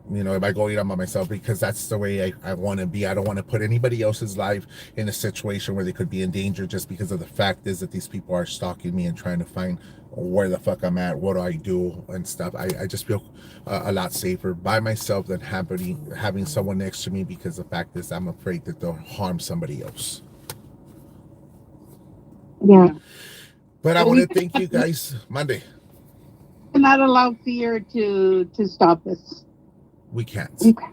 If I go eat, I'm by myself, because that's the way I want to be. I don't want to put anybody else's life in a situation where they could be in danger, just because of the fact is that these people are stalking me and trying to find where the fuck I'm at, what do I do and stuff. I just feel a lot safer by myself than having someone next to me, because the fact is I'm afraid that they'll harm somebody else.
Yeah.
But I want to thank you guys. Monday.
We cannot allow fear to stop us.
We can't.
Okay.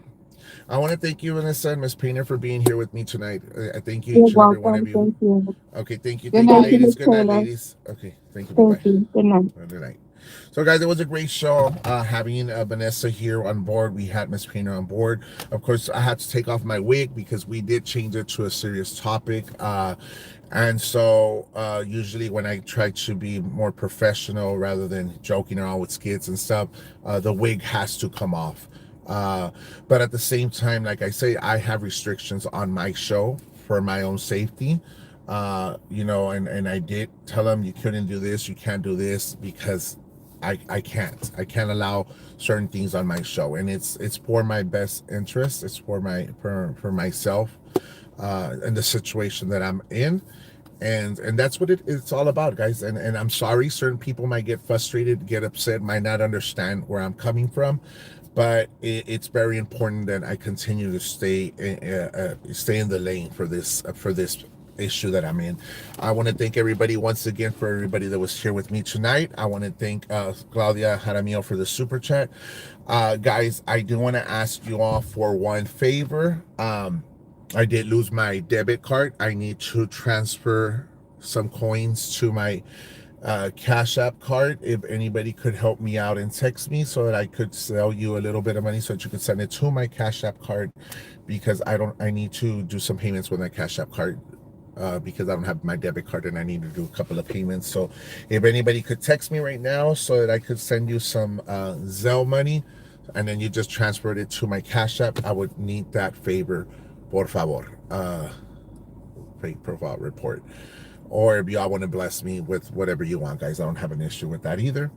I want to thank you, Vanessa and Miss Painter, for being here with me tonight. I thank you,
You're
each and every
welcome.
one of you.
Thank you.
Okay, thank you.
Good
Thank you,
night.
ladies.
Thank
Good
you,
night,
Miss
ladies. Okay, thank you. Bye-bye.
Thank you. Good night.
Good night. So, guys, it was a great show having Vanessa here on board. We had Miss Painter on board. Of course, I had to take off my wig because we did change it to a serious topic. And so usually when I try to be more professional rather than joking around with skits and stuff, the wig has to come off. But at the same time, like I say, I have restrictions on my show for my own safety. And I did tell them, you couldn't do this, you can't do this, because I can't allow certain things on my show, and it's for my best interest. It's for myself, and the situation that I'm in, and that's what it's all about, guys. And I'm sorry, certain people might get frustrated, get upset, might not understand where I'm coming from, but it's very important that I continue to stay in the lane for this issue that I'm in. I want to thank everybody once again, for everybody that was here with me tonight. I want to thank Claudia Jaramillo for the super chat. Guys, I do want to ask you all for one favor. I did lose my debit card. I need to transfer some coins to my Cash App card. If anybody could help me out and text me so that I could sell you a little bit of money so that you could send it to my Cash App card, because I need to do some payments with my Cash App card. Because I don't have my debit card and I need to do a couple of payments. So if anybody could text me right now so that I could send you some Zelle money, and then you just transferred it to my Cash App, I would need that favor, por favor. Fake profile report. Or if y'all want to bless me with whatever you want, guys, I don't have an issue with that either.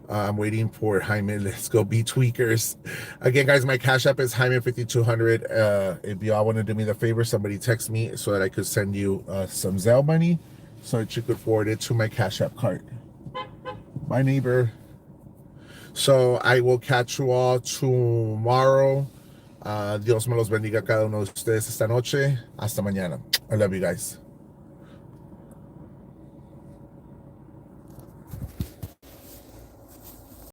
I'm waiting for Jaime. Let's go be tweakers. Again, guys, my Cash App is Jaime5200. If y'all want to do me the favor, somebody text me so that I could send you some Zelle money so that you could forward it to my Cash App card. My neighbor. So I will catch you all tomorrow. Dios me los bendiga a cada uno de ustedes esta noche. Hasta mañana. I love you guys.